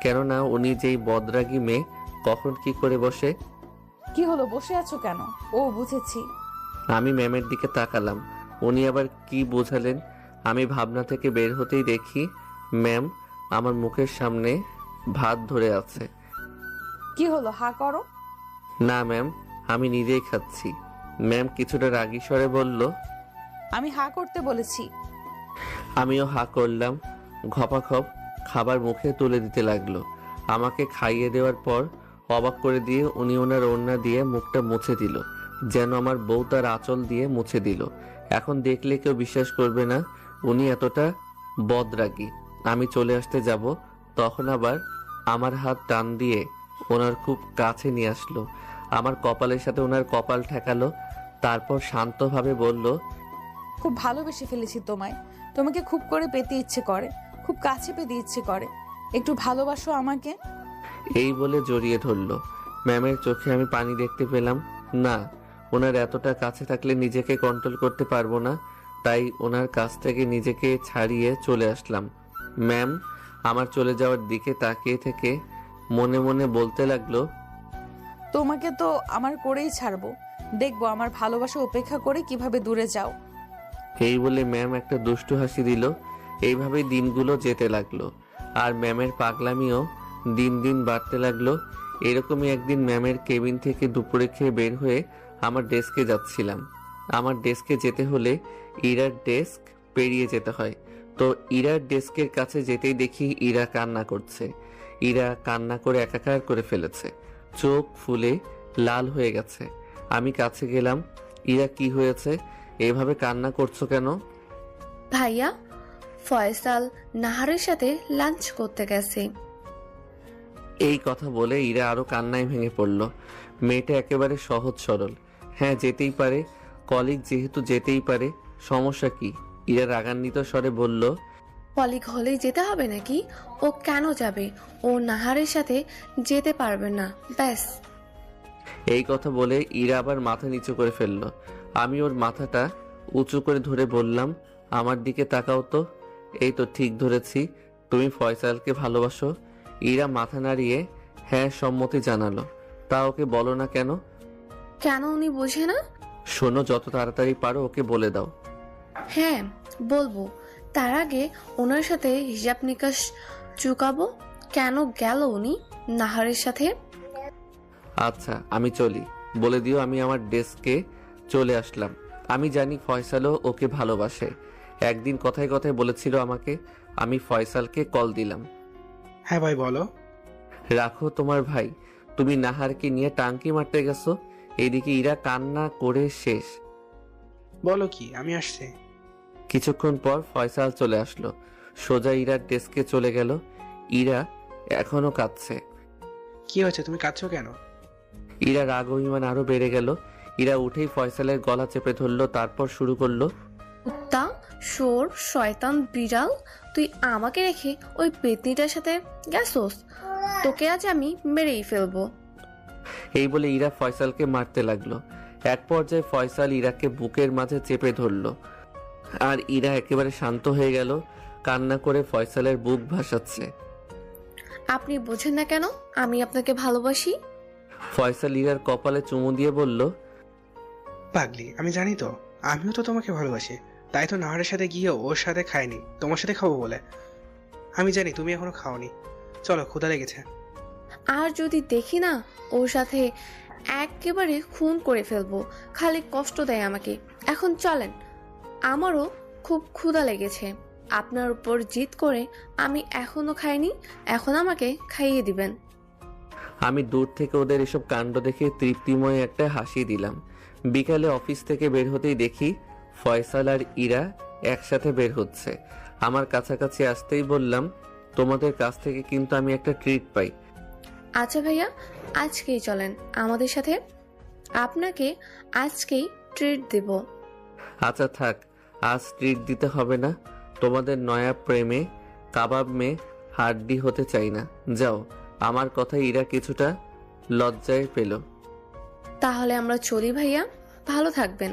কেননা উনি যেই বদরাগী মেয়ে কখন কি করে বসে। কি হলো, বসে আছো কেন? ও বুঝেছি। আমি ম্যামের দিকে তাকালাম, উনি আবার কি বোঝালেন। আমি ভাবনা থেকে বের হতেই দেখি ম্যাম আমার মুখের সামনে ভাত ধরে আছে। কি হলো, হা করো। না ম্যাম, আমি নিজেই খাচ্ছি। ম্যাম কিছুটা রাগী স্বরে বলল। আমি হা করতে বলেছি। আমিও হা করলাম। ঘপাঘপ খাবার মুখে তুলে দিতে লাগলো। আমাকে খাইয়ে দেওয়ার পর অবাক করে দিয়ে উনি ওনার ওড়না দিয়ে মুখটা মুছে দিল, যেন আমার বউ তার আঁচল দিয়ে মুছে দিল। এখন দেখলে কেউ বিশ্বাস করবে না উনি এতটা বদরাগী। আমি চলে আসতে যাব, তখন আবার আমার হাত টান দিয়ে ওনার খুব কাছে নিয়ে আসলো। আমার কপালের সাথে ওনার কপাল ঠেকালো, তারপর শান্তভাবে বলল, খুব ভালোবেসে ফেলেছি তোমায়। তোমাকে খুব করে পেতে ইচ্ছে করে, খুব কাছে পেতে ইচ্ছে করে। একটু ভালোবাসো আমাকে। এই বলে জড়িয়ে ধরলো। ম্যামের চোখে আমি পানি দেখতে পেলাম। না, ওনার এতটা কাছে থাকলে নিজেকে কন্ট্রোল করতে পারবো না, তাই ওনার কাছ থেকে নিজেকে ছাড়িয়ে চলে আসলাম। ম্যাম আমার চলে যাওয়ার দিকে তাকিয়ে থেকে মনে মনে বলতে লাগলো, তোমাকে তো আমার করেই ছাড়বো, দেখবো আমার ভালোবাসা উপেক্ষা করে কিভাবে দূরে যাও। এই বলে ম্যাম একটা দুষ্টু হাসি দিল। এইভাবেই দিনগুলো যেতে লাগলো, আর ম্যামের পাগলামিও দিন দিন বাড়তে লাগলো। এরকমই একদিন ম্যামের কেবিন থেকে দুপুরে খেয়ে বের হয়ে আমার ডেস্কে যাচ্ছিলাম। আমার ডেস্কে যেতে হলে ইরার ডেস্ক পেরিয়ে যেতে হয়। তো ইরার ডেস্কের কাছে যেতেই দেখি ইরা কান্না করছে। ইরা কান্না করে একাকার করে ফেলেছে, চোখ ফুলে লাল হয়ে গেছে। আমি কাছে গেলাম। ইরা, কি হয়েছে? এভাবে কান্না করছো কেন? ভাইয়া, ফয়সাল নাহারের সাথে লাঞ্চ করতে গেছে। এই কথা বলে ইরা আরো কান্নায় ভেঙে পড়ল। মেয়েটা একেবারে সহজ সরল। হ্যাঁ, যেতেই পারে, কলিগ যেহেতু যেতেই পারে, সমস্যা কি? ইরা রাগান্বিত স্বরে বলল, কলিগ হলেই যেতে হবে নাকি? ও কেন যাবে? ও নাহারের সাথে যেতে পারবে না, ব্যাস। এই কথা বলে ইরা আবার মাথা নিচু করে ফেলল। আমি ওর মাথাটা উঁচু করে ধরে বললাম, আমার দিকে তাকাও তো। এই তো ঠিক ধরেছি, তুমি ফয়সালকে ভালোবাসো। ইরা মাথা নাড়িয়ে হ্যাঁ সম্মতি জানালো। তা ওকে বলো না কেন? কেন উনি বোঝে না? শোনো, যত তাড়াতাড়ি পারো ওকে বলে দাও। হ্যাঁ বলবো, তার আগে ওনার সাথে হিসাব নিকাশ চুকাবো। কেন গেল উনি নাহারের সাথে? আচ্ছা, আমি চলি। বলে দিও আমি আমার ডেস্কে চলে আসলাম। আমি জানি ফয়সালও ওকে ভালোবাসে। একদিন কথায় কথায় বলেছিল আমাকে। আমি ফয়সালকে কল দিলাম। হ্যাঁ ভাই বলো। রাখো তোমার ভাই, তুমি নাহারকে নিয়ে টাঙ্কি মারতে গেছো। এইদিকে ইরা কান্না করে শেষ। বলো কি, আমি আসছি। কিছুক্ষণ পর ফয়সাল চলে আসলো, সোজা ইরার ডেস্কে চলে গেল। ইরা এখনো কাঁদছে। কি হয়েছে, তুমি কাঁদছো কেন? ইরা রাগ অভিমান আরো বেড়ে গেল। ইরা উঠেই ফয়সালের গলা চেপে ধরলো, তারপর শুরু করলো, কুত্তা, শোর, শয়তান, বিড়াল, তুই আমাকে রেখে ওই পেতনিটার সাথে গেছোস। তোকে আজ আমি মেরেই ফেলবো। এই বলে ইরা ফয়সালকে মারতে লাগলো। এক পর্যায়ে ফয়সাল ইরাকে বুকের মাঝে চেপে ধরলো, আর ইরা একেবারে শান্ত হয়ে গেল, কান্না করে ফয়সালের বুক ভাসাচ্ছে। আপনি বোঝেন না কেন আমি আপনাকে ভালোবাসি? ফয়সাল ইরার কপালে চুমু দিয়ে বলল, পাগলি, আমি জানি তো, আমিও তো তোমাকে ভালোবাসি। তাই তো নাহারের সাথে গিয়েও ওর সাথে খাইনি, তোমার সাথে খাবো বলে। আমি জানি তুমি এখনো খাওনি। চলো, ক্ষুধা লেগেছে। আর যদি দেখি না ওর সাথে, একেবারে খুন করে ফেলবো। খালি কষ্ট দেয় আমাকে। এখন চলেন, আমারও খুব ক্ষুধা লেগেছে। আপনার উপর জিদ করে আমি এখনো খাইনি, এখন আমাকে খাইয়ে দিবেন। আমি দূর থেকে ওদের এসব কাণ্ড দেখে তৃপ্তিময় একটা হাসি দিলাম। বিকালে অফিস থেকে বের হতেই দেখি ফয়সাল আর ইরা একসাথে বের হচ্ছে। আমার কাছাকাছি আসতেই বললাম, তোমাদের কাছ থেকে কিন্তু আমি একটা ট্রিট পাই। আচ্ছা ভাইয়া, আজকেই চলেন আমাদের সাথে, আপনাকে আজকেই ট্রিট দেব। আচ্ছা থাক, আজ ট্রিট দিতে হবে না। তোমাদের নয়া প্রেমে কাবাব মে হাড্ডি হতে চাই না। যাও। আমার কথায় ইরা কিছুটা লজ্জায় পেল। তাহলে আমরা চলি ভাইয়া, ভালো থাকবেন।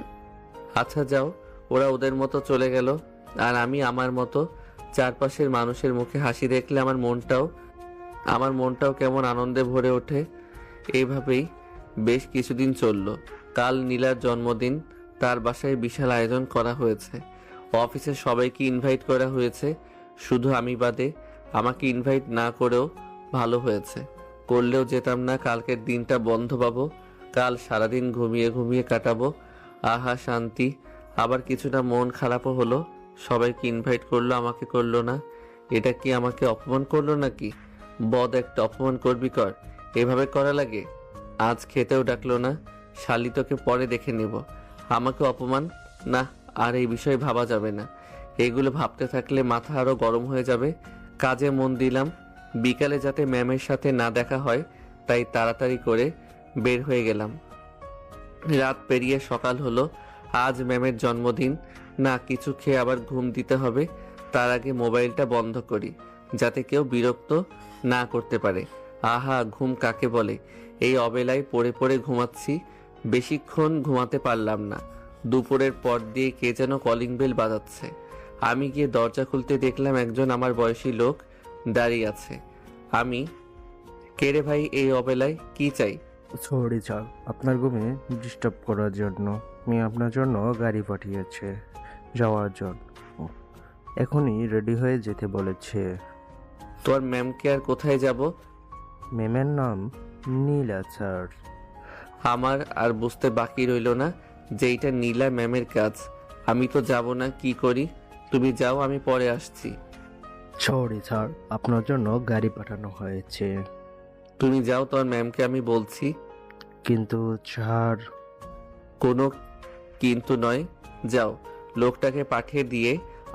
আচ্ছা যাও। ওরা ওদের মতো চলে গেল আর আমি আমার মতো। চারপাশের মানুষের মুখে হাসি দেখলে আমার মনটাও কেমন আনন্দে ভরে ওঠে। এইভাবেই বেশ কিছুদিন চলল। কাল নীলার জন্মদিন। তার বাসায় বিশাল আয়োজন করা হয়েছে। অফিসের সবাইকে ইনভাইট করা হয়েছে, শুধু আমি বাদে। আমাকে ইনভাইট না করেও ভালো হয়েছে, করলেও যেতাম না। কালকের দিনটা বন্ধ পাবো। কাল সারাদিন ঘুমিয়ে ঘুমিয়ে কাটাবো। আহা শান্তি। আবার কিছুটা মন খারাপও হলো। সবাইকে ইনভাইট করলো, আমাকে করলো না। এটা কি আমাকে অপমান করলো নাকি? বদ একটা অপমান করবি কর, এভাবে করা লাগে? আজ খেতেও ডাকলো না। শালি তোকে পরে দেখে নেব। আমাকে অপমান? না, আর এই বিষয়ে ভাবা যাবে না। এগুলো ভাবতে থাকলে মাথা আরো গরম হয়ে যাবে। কাজে মন দিলাম। বিকালে যাতে ম্যামের সাথে না দেখা হয়, তাই তাড়াতাড়ি করে বের হয়ে গেলাম। রাত পেরিয়ে সকাল হলো। আজ ম্যামের জন্মদিন। না, কিছু খেয়ে আবার ঘুম দিতে হবে। তার আগে মোবাইলটা বন্ধ করি, যাতে কেউ বিরক্ত না করতে পারে। আহা, ঘুম কাকে বলে! এই অবেলায় পড়ে পড়ে ঘুমাচ্ছি। বেশিক্ষণ ঘুমাতে পারলাম না। দুপুরের পর দিয়ে কে যেন কলিং বেল বাজাচ্ছে। আমি গিয়ে দরজা খুলতে দেখলাম একজন আমার বয়সী লোক দাঁড়িয়ে আছে। আমি, কে রে ভাই এই অবেলায়, কি চাই? সরি স্যার, আপনার ঘুমে ডিস্টার্ব করার জন্য আমি আপনার জন্য গাড়ি পাঠিয়েছে যাওয়ার জন্য। এখনই রেডি হয়ে যেতে বলেছে। তোর ম্যামকে আর কোথায় যাব? ম্যামের নাম নীলা স্যার। আমার আর বুঝতে বাকি রইল না যে এইটা নীলা ম্যামের কাজ। আমি তো যাব না, কি করি? তুমি যাও, আমি পরে আসছি। সরি স্যার, আপনার জন্য গাড়ি পাঠানো হয়েছে। তুমি যাও, তোর ম্যামকে আমি বলছি। কিন্তু স্যার। কোনো কিন্তু নয়, যাও। লোকটাকে পাঠিয়ে দিয়ে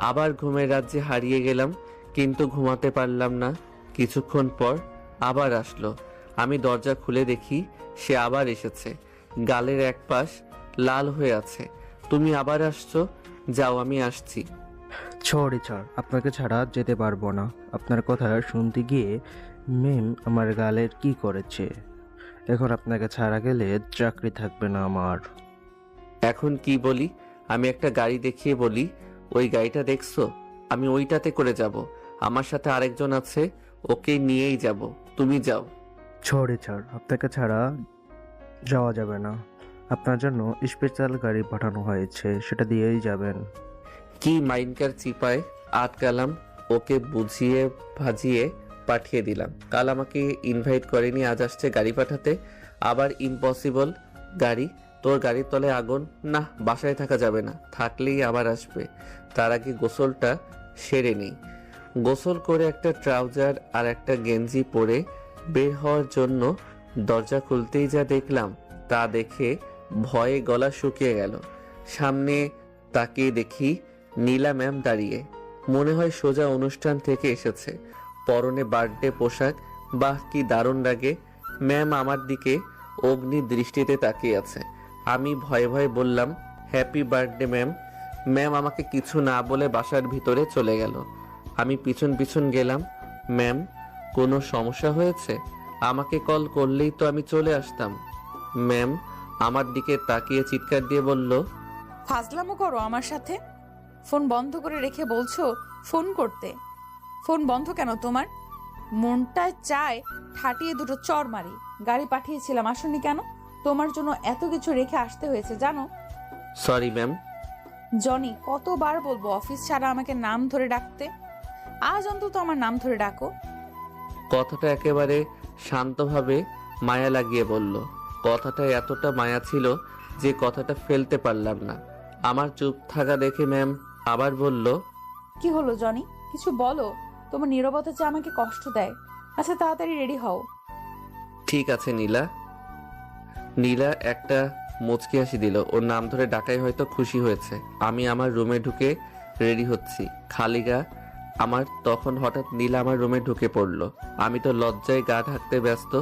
আবার ঘুমের রাজ্যে হারিয়ে গেলাম, কিন্তু ঘুমাতে পারলাম না। কিছুক্ষণ পর আবার আসলো। আমি দরজা খুলে দেখি সে আবার এসেছে। গালের এক পাশ লাল হয়ে আছে। তুমি আবার আসছো? যাও, আমি আসছি। সরি স্যার, আপনাকে ছাড়া যেতে পারবো না। আপনার কথা শুনতে গিয়ে ম্যাম আমার গালের কি করেছে। এখন আপনাকে ছাড়া গেলে চাকরি থাকবে না আমার। এখন কি বলি? আমি একটা গাড়ি দেখিয়ে বলি, ওই গাড়িটা দেখছো? আমি ওইটাতে করে যাব। আমার সাথে আরেকজন আছে, ওকে নিয়েই যাব। তুমি যাও। সরি স্যার, আপনাকে ছাড়া যাওয়া যাবে না। আপনার জন্য স্পেশাল গাড়ি পাঠানো হয়েছে, সেটা দিয়েই যাবেন। কি মাইনকার চিপায় আটকালাম। ওকে বুঝিয়ে ভাজিয়ে পাঠিয়ে দিলাম। কাল আমাকে ইনভাইট করেনি, আজ আসছে গাড়ি পাঠাতে। আবার ইম্পসিবল গাড়ি। তোর গাড়ির তলায় আগুন? না, বাসায় থাকা যাবে না, থাকলেই আবার আসবে। তার আগে গোসলটা সেরে নিই। গোসল করে একটা ট্রাউজার আর একটা গেঞ্জি পরে বের হওয়ার জন্য দরজা খুলতেই যা দেখলাম, তা দেখে ভয়ে গলা শুকিয়ে গেল। সামনে তাকিয়ে দেখি নীলা ম্যাম দাঁড়িয়ে। মনে হয় সোজা অনুষ্ঠান থেকে এসেছে। পরনে বার্থডে পোশাক। বাহ, কি দারুণ লাগে! ম্যাম আমার দিকে অগ্নি দৃষ্টিতে তাকিয়ে আছে। আমি ভয়ে ভয়ে বললাম, হ্যাপি বার্থডে ম্যাম। ম্যাম আমাকে কিছু না বলে বাসার ভিতরে চলে গেল। আমি পিছন পিছন গেলাম। ম্যাম, কোনো সমস্যা হয়েছে? আমাকে কল করলেই তো আমি চলে আসতাম। ম্যাম আমার দিকে তাকিয়ে চিৎকার দিয়ে বলল, ফাজলামো করো আমার সাথে? ফোন বন্ধ করে রেখে বলছো ফোন করতে। ফোন বন্ধ কেন তোমার? মনটা চায় ঠাটিয়ে দুটো চর মারি। গাড়ি পাঠিয়েছিলাম, আসনি কেন? তোমার জন্য এত কিছু রেখে আসতে হয়েছে জানো? Sorry ma'am. জনি, কতবার বলবো অফিস ছাড়া আমাকে নাম ধরে ডাকতে? আজ অন্তত আমার নাম ধরে ডাকো। কথাটা একেবারে শান্তভাবে মায়া লাগিয়ে বলল। কথাটা এতটা মায়া ছিল যে কথাটা ফেলতে পারলাম না। আমার চুপ থাকা দেখে ম্যাম আবার বলল, কি হলো জনি? কিছু বলো। তোমার নীরবতা যে আমাকে কষ্ট দেয়। আচ্ছা তাড়াতাড়ি রেডি হও। ঠিক আছে নীলা। নীলা একটা মুচকি হাসি দিল। ওর নাম ধরে ডাকাই হয়তো খুশি হয়েছে। আমি আমার রুমে ঢুকে রেডি হচ্ছি, খালি গা আমার। তখন হঠাৎ নীলা আমার রুমে ঢুকে পড়লো। আমি তো লজ্জায় গা ঢাকতে ব্যস্ত।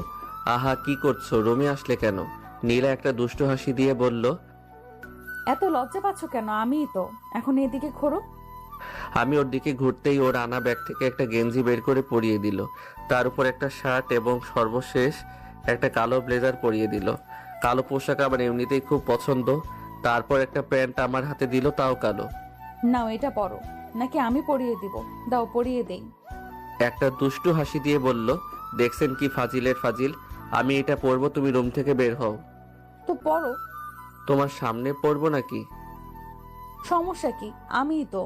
আহা, কি করছো? রুমে আসলে কেন? নীলা একটা দুষ্টু হাসি দিয়ে বলল, এত লজ্জা পাচ্ছ কেন? আমিই তো। এখন এদিকে ঘোরো। আমি ওর দিকে ঘুরতেই ওর আনা ব্যাগ থেকে একটা গেঞ্জি বের করে পরিয়ে দিল। তার উপর একটা শার্ট এবং সর্বশেষ একটা কালো ব্লেজার পরিয়ে দিল। কালো পোশাক আমার এমনিতেই খুব পছন্দ। তারপর একটা প্যান্ট আমার হাতে দিল, তাও কালো। নাও এটা পরো। নাকি আমি পরিয়ে দিব? দাও পরিয়ে দেই। একটা দুষ্টু হাসি দিয়ে বলল, দেখছেন কি ফাজিলের ফাজিল? আমি এটা পরবো, তুমি রুম থেকে বের হও। তো পরো। তোমার সামনে পরবো নাকি? সমস্যা কি? আমিই তো।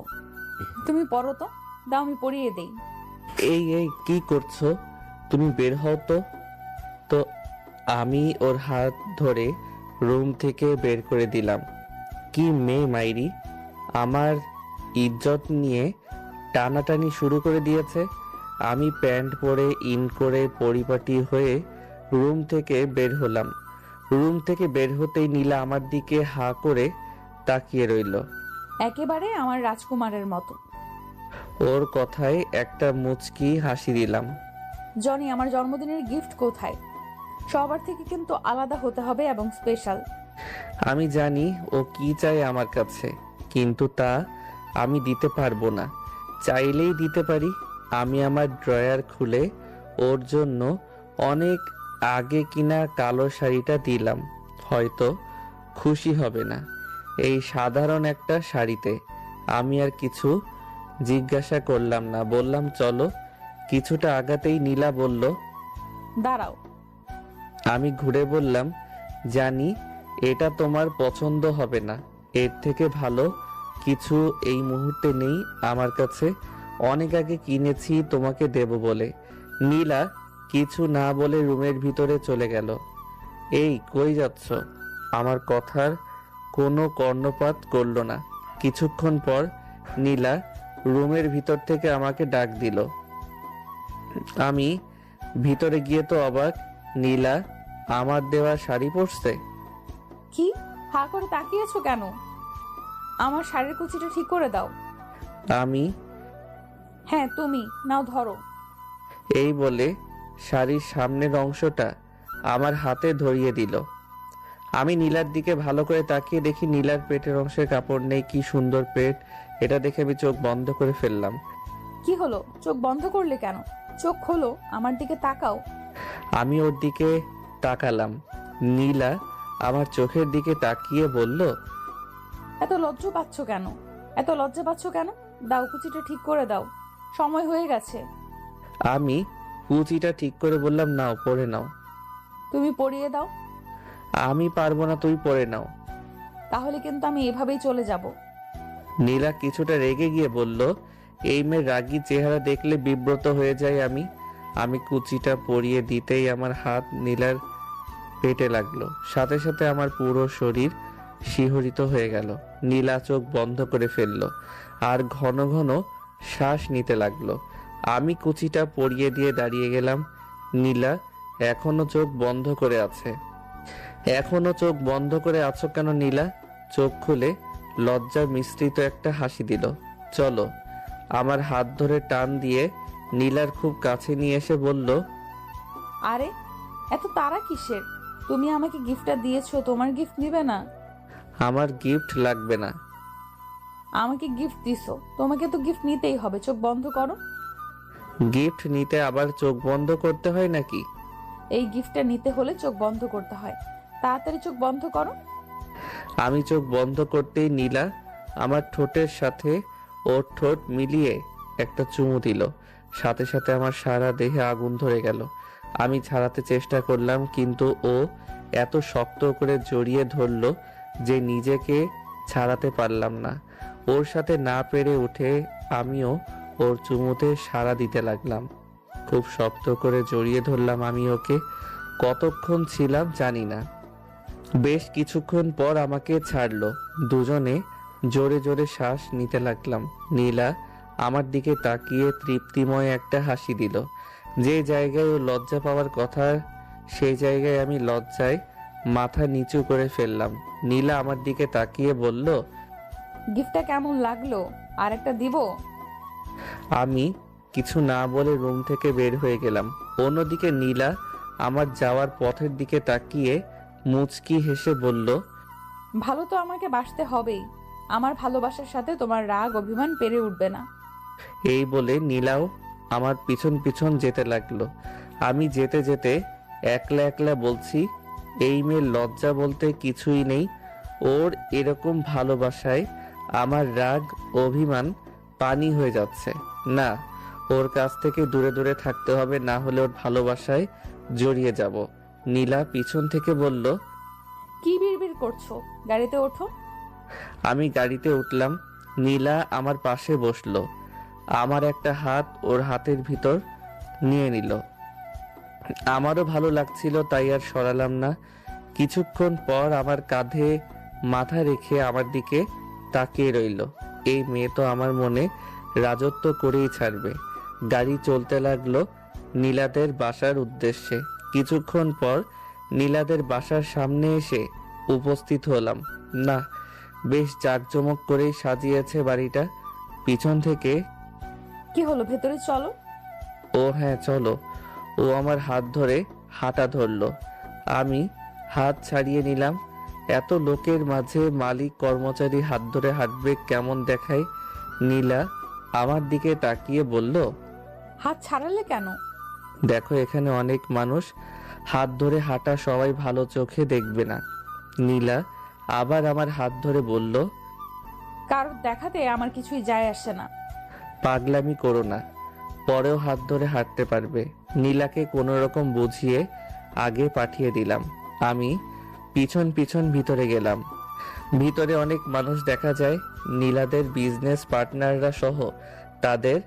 তুমি পরো তো। দাও আমি পরিয়ে দেই। এই কি করছো? তুমি বের হও তো। তো আমি ওর হাত ধরে রুম থেকে বের করে দিলাম। কি মেয়ে মাইরি, আমার ইজ্জত নিয়ে টানাটানি শুরু করে দিয়েছে। আমি প্যান্ট পরে ইন করে পরিপাটি হয়ে রুম থেকে বের হলাম। রুম থেকে বের হতেই নীলা আমার দিকে হা করে তাকিয়ে রইল। একেবারে আমার রাজকুমারের মতো। ওর কথায় একটা মুচকি হাসি দিলাম। জনি, আমার জন্মদিনের গিফট কোথায়? সবার থেকে কিন্তু আলাদা হতে হবে এবং স্পেশাল। আমি জানি ও কি চায় আমার কাছে, কিন্তু তা আমি দিতে পারবো না। চাইলেই দিতে পারি। আমি আমার ড্রয়ার খুলে ওর জন্য অনেক আগে কিনা কালো শাড়িটা দিলাম। হয়তো খুশি হবে না এই সাধারণ একটা শাড়িতে। আমি আর কিছু জিজ্ঞাসা করলাম না, বললাম চলো। কিছুটা আগাতেই নীলা বলল, দাঁড়াও। আমি ঘুরে বললাম, জানি এটা তোমার পছন্দ হবে না। এর থেকে ভালো কিছু এই মুহূর্তে নেই আমার কাছে। অনেক আগে কিনেছি তোমাকে দেব বলে। নীলা কিছু না বলে রুমের ভিতরে চলে গেল। এই কই যাচ্ছ? আমার কথার কোনো কর্ণপাত করলো না। কিছুক্ষণ পর নীলা রুমের ভিতর থেকে আমাকে ডাক দিল। আমি ভিতরে গিয়ে তো অবাক, নীলা আমার দেওয়া শাড়ি পরছে। কি হা করে তাকিয়েছো কেন? আমার শাড়ির কুচিটা ঠিক করে দাও। আমি হ্যাঁ তুমি। নাও ধরো। এই বলে শাড়ির সামনের অংশটা আমার হাতে ধরিয়ে দিল। আমি নীলার দিকে ভালো করে তাকিয়ে দেখি নীলার পেটের অংশে কাপড় নেই। কি সুন্দর পেট! এটা দেখে আমি চোখ বন্ধ করে ফেললাম। কি হলো? চোখ বন্ধ করলে কেন? চোখ খোলো, আমার দিকে তাকাও। আমি ওর দিকে তাকালাম। নীলা আমার চোখের দিকে তাকিয়ে বলল, এত লজ্জা পাচ্ছ কেন? এত লজ্জা পাচ্ছ কেন? দাও কুচিটা ঠিক করে দাও। সময় হয়ে গেছে। আমি কুচিটা ঠিক করে বললাম, নাও পরে নাও। তুমি পরিয়ে দাও। আমি পারবো না, তুই পরে নাও। তাহলে কিন্তু আমি এভাবেই চলে যাব। নীলা কিছুটা রেগে গিয়ে বলল, এই মেয়ের রাগী চেহারা দেখলে বিব্রত হয়ে যাই আমি। আমি কুচিটা পরিয়ে দিতেই আমার হাত নীলার পেটে লাগলো। সাথে সাথে আমার পুরো শরীর শিহরিত হয়ে গেল। নীলা চোখ বন্ধ করে ফেললো আর ঘন ঘন শ্বাস নিতে লাগলো। আমি কুচিটা পরিয়ে দিয়ে দাঁড়িয়ে গেলাম। নীলা এখনো চোখ বন্ধ করে আছে। এখনো চোখ বন্ধ করে আছো কেন নীলা? চোখ খুলে লজ্জা মিশ্রিত একটা হাসি দিল। চলো। আমার হাত ধরে টান দিয়ে নীলার খুব কাছে নিয়ে এসে বলল, আরে এত তাড়া কিসের? তুমি আমাকে গিফটটা দিয়েছো, তোমার গিফট নিবে না? আমার গিফট লাগবে না। আমাকে গিফট দিছো, তোমাকে তো গিফট নিতেই হবে। চোখ বন্ধ করো। গিফট নিতে আবার চোখ বন্ধ করতে হয় নাকি? এই গিফটটা নিতে হলে চোখ বন্ধ করতে হয়। তাড়াতাড়ি চোখ বন্ধ করো। আমি চোখ বন্ধ করতেই নীলা আমার ঠোঁটের সাথে ওর ঠোঁট মিলিয়ে একটা চুমু দিল। সাথে সাথে আমার সারা দেহে আগুন ধরে গেল। আমি ছাড়াতে চেষ্টা করলাম, কিন্তু ও এত শক্ত করে জড়িয়ে ধরলো যে নিজেকে ছাড়াতে পারলাম না। ওর সাথে না পেরে উঠে আমিও ওর চুমুতে সাড়া দিতে লাগলাম। খুব শক্ত করে জড়িয়ে ধরলাম আমি ওকে। কতক্ষণ ছিলাম জানি না। বেশ কিছুক্ষণ পর আমাকে ছাড়লো। দুজনে জোরে জোরে শ্বাস নিতে লাগলাম। নীলা আমার দিকে তাকিয়ে তৃপ্তিময় একটা হাসি দিল। যে জায়গায় ও লজ্জা পাওয়ার কথা সেই জায়গায় আমি লজ্জায় মাথা নিচু করে ফেললাম। নীলা আমার দিকে তাকিয়ে বলল, গিফটটা কেমন লাগলো? আর একটা দিব? আমি কিছু না বলে রুম থেকে বের হয়ে গেলাম। অন্যদিকে নীলা আমার যাওয়ার পথের দিকে তাকিয়ে মুচকি হেসে বলল, ভালো তো আমাকে বাসতে হবেই। আমার ভালোবাসার সাথে তোমার রাগ অভিমান পেরে উঠবে না। এই বলে নীলাও আমার পিছন পিছন যেতে লাগলো। আমি যেতে যেতে একলা একলা বলছি, এই মেয়ের লজ্জা বলতে কিছুই নেই। ওর এরকম ভালোবাসায় আমার রাগ অভিমান পানি হয়ে যাচ্ছে। না, ওর কাছ থেকে দূরে দূরে থাকতে হবে, না হলে ওর ভালোবাসায় জড়িয়ে যাব। নীলা পিছন থেকে বলল, কি বিড়বিড় করছো? গাড়িতে ওঠো। আমি গাড়িতে উঠলাম। নীলা আমার পাশে বসলো। আমার একটা হাত ওর হাতের ভিতর নিয়ে নিল। আমারও ভালো লাগছিল, তাই আর সরালাম না। কিছুক্ষণ পর আমার কাঁধে মাথা রেখে আমার দিকে তাকিয়ে রইল। এই মেয়ে তো আমার মনে রাজত্ব করেই ছাড়বে। গাড়ি চলতে লাগলো নীলাদের বাসার উদ্দেশ্যে। কিছুক্ষণ পর নীলাদের বাসার সামনে এসে উপস্থিত হলাম। না, বেশ জাঁকজমক করেই সাজিয়েছে বাড়িটা। পিছন থেকে, কি হলো, ভেতরে চলো। ও হ্যাঁ চলো। ও আমার হাত ধরে হাঁটা ধরলো। আমি হাত ছাড়িয়ে নিলাম। এত লোকের মাঝে মালিক কর্মচারী হাত ধরে হাঁটবে, কেমন দেখায়। নীলা আমার দিকে তাকিয়ে বলল, হাত ছাড়ালে কেন? দেখো এখানে অনেক মানুষ, হাত ধরে হাঁটা সবাই ভালো চোখে দেখবে না। নীলা আবার আমার হাত ধরে বলল, কারোর দেখাতে আমার কিছুই যায় আসে না। পাগলামি করো না, পরেও হাত ধরে হাঁটতে পারবে। নীলাকে কোনো রকম বুঝিয়ে আগে পাঠিয়ে দিলাম। আমি পিছন পিছন ভিতরে গেলাম। ভিতরে অনেক মানুষ দেখা যায়। নীলাদের বিজনেস পার্টনাররা সহ তাদের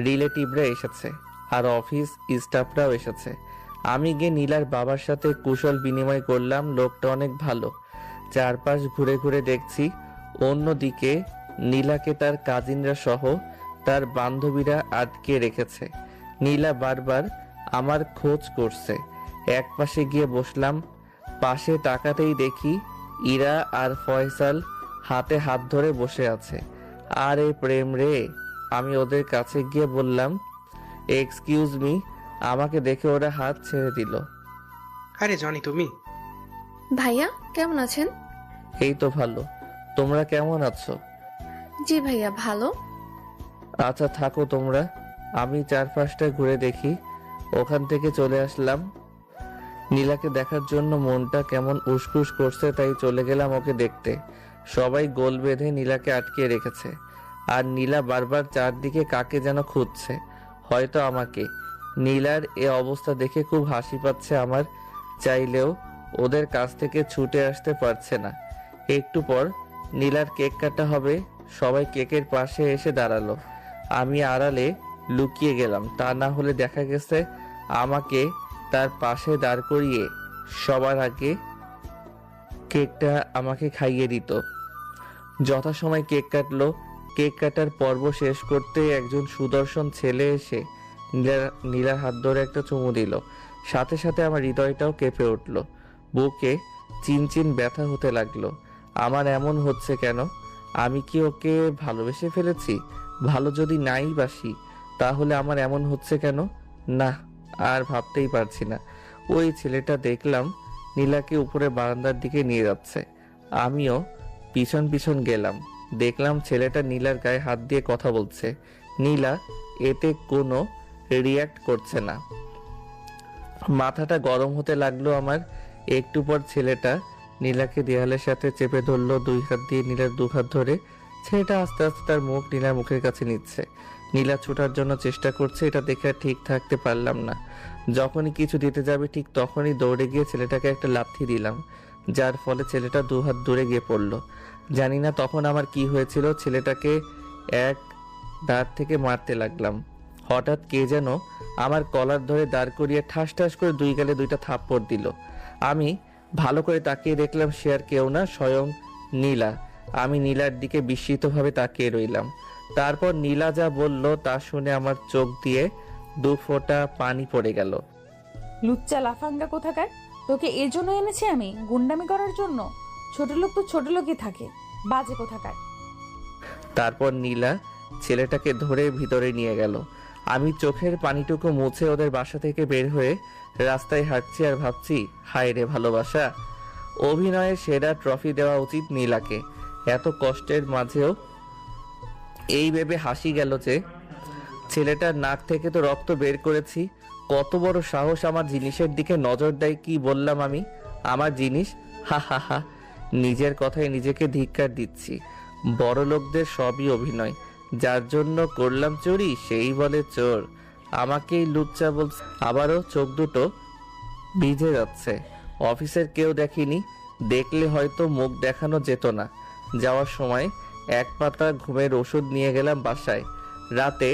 রিলেটিভরা এসেছে, আর অফিস স্টাফরাও এসেছে। আমি গিয়ে নীলার বাবার সাথে কুশল বিনিময় করলাম। লোকটা অনেক ভালো। চারপাশ ঘুরে ঘুরে দেখছি। অন্যদিকে নীলাকে তার কাজিনরা সহ তার বান্ধবীরা আটকে রেখেছে। নীলা বারবার আমার খোঁজ করছে। এক পাশে গিয়ে বসলাম। পাশে তাকাতেই দেখি ইরা আর ফয়সাল হাতে হাত ধরে বসে আছে। আরে প্রেম রে! আমি ওদের কাছে গিয়ে বললাম, এক্সকিউজ মি। আমাকে দেখে ওরা হাত ছেড়ে দিল। আরে জনি, তুমি? ভাইয়া কেমন আছেন? এই তো ভালো, তোমরা কেমন আছো? জি ভাইয়া ভালো। আচ্ছা থাকো তোমরা, আমি চারপাশটা ঘুরে দেখি। ওখান থেকে চলে আসলাম। নীলাকে দেখার জন্য মনটা কেমন উসখুস করছে, তাই চলে গেলাম ওকে দেখতে। সবাই গোল বেঁধে নীলাকে আটকে রেখেছে, আর নীলা বারবার চারদিকে কাকে যেন খুঁজছে, হয়তো আমাকে। নীলার এ অবস্থা দেখে খুব হাসি পাচ্ছে আমার। চাইলেও ওদের কাছ থেকে ছুটে আসতে পারছে না। একটু পর নীলার কেক কাটা হবে। সবাই কেকের পাশে এসে দাঁড়ালো। আমি আড়ালে লুকিয়ে গেলাম, তা না হলে দেখা গেছে আমাকে তার পাশে দাঁড় করিয়ে সবার আগে কেকটা আমাকে খাইয়ে দিত। যথাসময় কেক কাটলো। কেক কাটার পর্ব শেষ করতে একজন সুদর্শন ছেলে এসে নীলার হাত ধরে একটা চুমু দিল। সাথে সাথে আমার হৃদয়টাও কেঁপে উঠল। বুকে চিনচিন ব্যথা হতে লাগলো। আমার এমন হচ্ছে কেন? আমি কি ওকে ভালোবেসে ফেলেছি? ভালো যদি নাই বাসি, তাহলে আমার এমন হচ্ছে কেন? না, আর ভাবতেই পারছি না। ওই ছেলেটা দেখলাম নীলাকে উপরে বারান্দার দিকে নিয়ে যাচ্ছে। আমিও পিছন পিছন গেলাম। দেখলাম ছেলেটা নীলার গায়ে হাত দিয়ে কথা বলছে। নীলা এতে কোনো রিয়াক্ট করছে না। মাথাটা গরম হতে লাগলো আমার। একটু পর ছেলেটা নীলাকে দেয়ালের সাথে চেপে ধরলো, দুই হাত দিয়ে নীলার দু হাত ধরে। ছেলেটা আস্তে আস্তে তার মুখ নীলার মুখের কাছে নিচ্ছে। নীলা ছোটার জন্য চেষ্টা করছে, এটা দেখে আর ঠিক থাকতে পারলাম না। যখনই কিছু দিতে যাবে ঠিক তখনই দৌড়ে গিয়ে ছেলেটাকে একটা লাথি দিলাম, যার ফলে ছেলেটা দু হাত দূরে গিয়ে পড়লো। জানি না তখন আমার কি হয়েছিল। ছেলেটাকে এক দাঁড় থেকে মারতে লাগলাম। হঠাৎ কে যেন আমার কলার ধরে দাঁড় করিয়ে ঠাস ঠাস করে দুই গালে দুইটা থাপ্পড় দিল। আমি ভালো করে তাকিয়ে দেখলাম সে আর কেউ না, স্বয়ং নীলা। আমি নীলার দিকে বিস্মিতভাবে তাকিয়ে রইলাম। তারপর নীলা যা বলল তা শুনে আমার চোখ দিয়ে দু ফোঁটা পানি পড়ে গেল। লুচ্চা লাফাঙ্গা কোথাকার! তোকে এর জন্য এনেছি আমি, গুন্ডামি করার জন্য? ছোট লোক তো ছোট লোকই থাকে, বাজে কোথাকার। তারপর নীলা ছেলেটাকে ধরে ভিতরে নিয়ে গেল। আমি চোখের পানিটুকু মুছে ওদের বাসা থেকে বের হয়ে রাস্তায় হাঁটছি আর ভাবছি, হায় রে ভালোবাসা, অভিনয়ের সেরা ট্রফি দেওয়া উচিত নীলাকে। এত কষ্টের মাঝেও এই ভেবে হাসি গেল যে ছেলেটার নাক থেকে তো রক্ত বের করেছি। কত বড় সাহস আমার জিনিসের দিকে নজর দেয়! কি বললাম আমি? আমার জিনিস? হা হা হা, নিজের কথায় নিজেকে ধিক্কার দিচ্ছি। বড় লোকদের সবই অভিনয়। যার জন্য করলাম চুরি সেই বলে চোর। আমাকেই লুচ্চা বলছে। আবারও চোখ দুটো ভিজে যাচ্ছে। অফিসের কেউ দেখেনি, দেখলে হয়তো মুখ দেখানো যেত না। যাওয়ার সময় এক পাতা ঘুমের ওষুধ নিয়ে গেলাম বাসায়। রাতে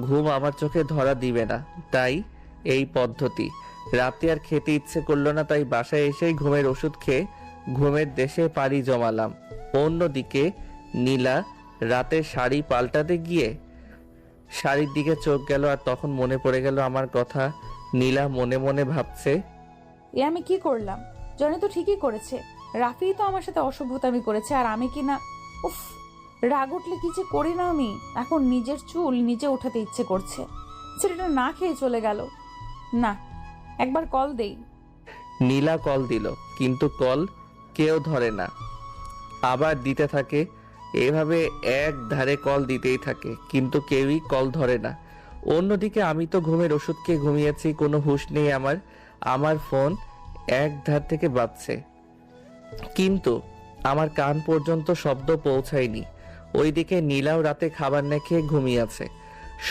ঘুম আমার চোখে ধরা দিবে না, তাই এই পদ্ধতি। রাতে আর খেতে ইচ্ছে করলো না, তাই বাসায় এসেই ঘুমের ওষুধ খেয়ে ঘুমের দেশে পাড়ি জমালাম। অন্যদিকে নীলা রাতে শাড়ি পাল্টাতে গিয়ে শাড়ির দিকে চোখ গেল, আর তখন মনে পড়ে গেল আমার কথা। নীলা মনে মনে ভাবছে, এ আমি কি করলাম? জনি তো ঠিকই করেছে, রাফি তো আমার সাথে অসভ্যতামি করেছে, আর আমি কি না? উফ, রাগ উঠলে কি যে করি না আমি। এখন নিজের চুল নিজে উঠাতে ইচ্ছে করছে। ছেলেটা না খেয়ে চলে গেল। না, একবার কল দেই। নীলা কল দিল, কিন্তু কল কেউ ধরে না, আবার দিতে থাকে। এভাবে এক ধারে কল দিতেই থাকে, কিন্তু কেউই কল ধরে না। অন্যদিকে আমি তো ঘুমের ওষুধ খেয়ে ঘুমিয়েছি, কোনো হুঁশ নেই আমার। আমার ফোন এক ধার থেকে বাজছে, কিন্তু আমার কান পর্যন্ত শব্দ পৌঁছায়নি। ওইদিকে নীলাও রাতে খাবার না খেয়ে ঘুমিয়ে আছে।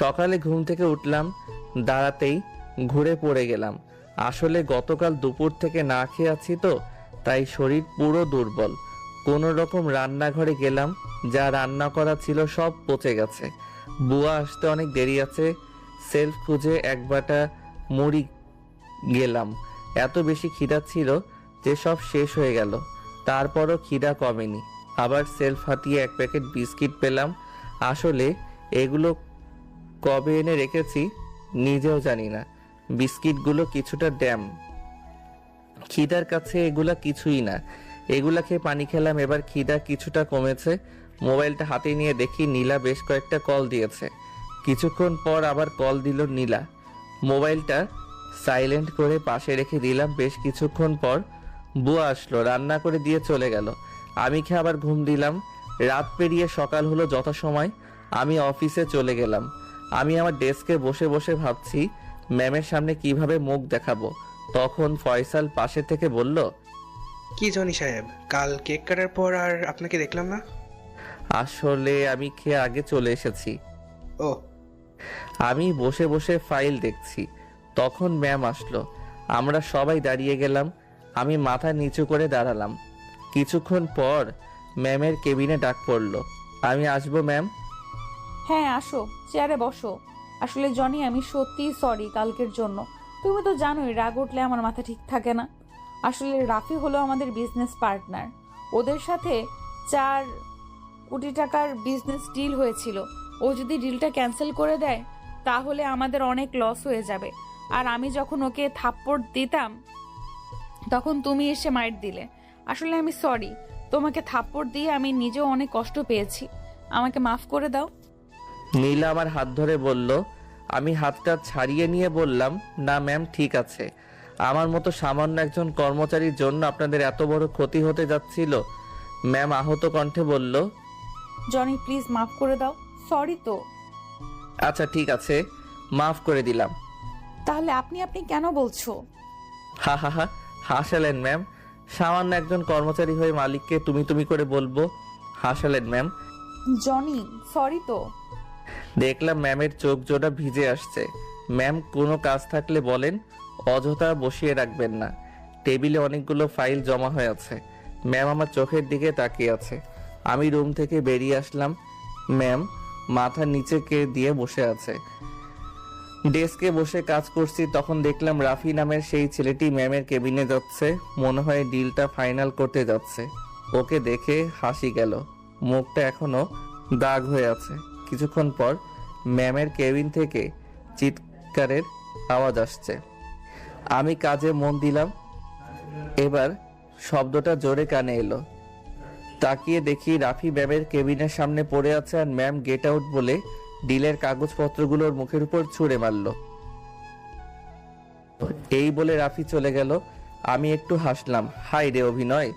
সকালে ঘুম থেকে উঠলাম, দাঁড়াতেই ঘুরে পড়ে গেলাম। আসলে গতকাল দুপুর থেকে না খেয়ে আছি তো, তাই শরীর পুরো দুর্বল। কোনো রকম রান্নাঘরে গেলাম, যা রান্না করা ছিল সব পচে গেছে। বুয়া আসতে অনেক দেরি আছে। সেলফ খুঁজে এক বাটা মুড়ি গেলাম। এত বেশি খিদা ছিল যে সব শেষ হয়ে গেল। তারপরও খিদা কমেনি। আবার সেলফ হাতিয়ে এক প্যাকেট বিস্কিট পেলাম। আসলে এগুলো কবে এনে রেখেছি নিজেও জানি না। বিস্কিটগুলো কিছুটা ড্যাম। খিদার কাছে এগুলা কিছুই না। এগুলা খেয়ে পানি খেলাম, এবার খিদা কিছুটা কমেছে। মোবাইলটা হাতে নিয়ে দেখি নীলা বেশ কয়েকটা কল দিয়েছে। কিছুক্ষণ পর আবার কল দিল নীলা। মোবাইলটা সাইলেন্ট করে পাশে রেখে দিলাম। বেশ কিছুক্ষণ পর বুয়া আসলো, রান্না করে দিয়ে চলে গেল। আমি খেয়ে আবার ঘুম দিলাম। রাত পেরিয়ে সকাল হলো যথাসময়। আমি অফিসে চলে গেলাম। আমি আমার ডেস্কে বসে বসে ভাবছি ম্যামের সামনে কিভাবে মুখ দেখাবো। তখন ফয়সাল পাশে থেকে বলল, কি জনি সাহেব, কাল কেক কাটার পর আর আপনাকে দেখলাম না। আসলে আমি খেয়ে আগে চলে এসেছি। ও, আমি বসে বসে ফাইল দেখছি, তখন ম্যাম আসলো। আমরা সবাই দাঁড়িয়ে গেলাম। আমি মাথা নিচু করে দাঁড়ালাম। কিছুক্ষণ পর ম্যামের কেবিনে ডাক পড়লো, আমি আসবো ম্যাম? হ্যাঁ আসো, চেয়ারে বসো। আসলে জনি, আমি সত্যিই সরি কালকের জন্য। তুমি তো জানোই রাগ উঠলে আমার মাথা ঠিক থাকে না। আসলে রাফি হলো আমাদের বিজনেস পার্টনার। ওদের সাথে 4 কোটি টাকার বিজনেস ডিল হয়েছিল। ও যদি ডিলটা ক্যান্সেল করে দেয় তাহলে আমাদের অনেক লস হয়ে যাবে। আর আমি যখন ওকে থাপ্পড় দিতাম তখন তুমি এসে মাইর দিলে। আসলে আমি সরি, তোমাকে থাপ্পড় দিয়ে আমি নিজেও অনেক কষ্ট পেয়েছি। আমাকে মাফ করে দাও। নীলা আমার হাত ধরে বলল। আমি হাতটা ছাড়িয়ে নিয়ে বললাম, না ম্যাম, ঠিক আছে। আমার মতো সামান্য একজন কর্মচারীর জন্য আপনাদের এত বড় ক্ষতি হতে যাচ্ছিল। ম্যাম আহত কণ্ঠে বলল, জনি প্লিজ মাফ করে দাও। সরি তো। আচ্ছা ঠিক আছে, মাফ করে দিলাম। তাহলে আপনি কেন বলছো? হা হা হা, হাসালেন ম্যাম। সামান্য একজন কর্মচারী হয়ে মালিককে তুমি তুমি করে বলবো? হাসালেন ম্যাম। জনি সরি তো। দেখলাম ম্যামের চোখ জোড়া ভিজে আসছে। ম্যাম, কোনো কাজ থাকলে বলেন, অযথা বসিয়ে রাখবেন না। টেবিলে অনেকগুলো ফাইল জমা হয়ে আছে। ম্যাম আমার চোখের দিকে তাকিয়ে আছে। আমি রুম থেকে বেরিয়ে আসলাম। ম্যাম মাথা নিচে কে দিয়ে বসে আছে। ডেস্কে বসে কাজ করছি, তখন দেখলাম রাফি নামের সেই ছেলেটি ম্যামের কেবিনে যাচ্ছে। মনে হয় ডিলটা ফাইনাল করতে যাচ্ছে। ওকে দেখে হাসি গেল, মুখটা এখনো দাগ হয়ে আছে। কিছুক্ষণ পর ম্যামের কেবিন থেকে চিৎকারের আওয়াজ আসছে। আমি কাজে মন দিলাম। এবার শব্দটা জোরে কানে এলো। তাকিয়ে দেখি রাফি ম্যামের কেবিনের সামনে পড়ে আছে আর ম্যাম গেট আউট বলে ডিলের কাগজপত্রগুলোর মুখের উপর ছুঁড়ে মারল। এই বলে রাফি চলে গেল। আমি একটু হাসলাম। হাই রে অভিনয়!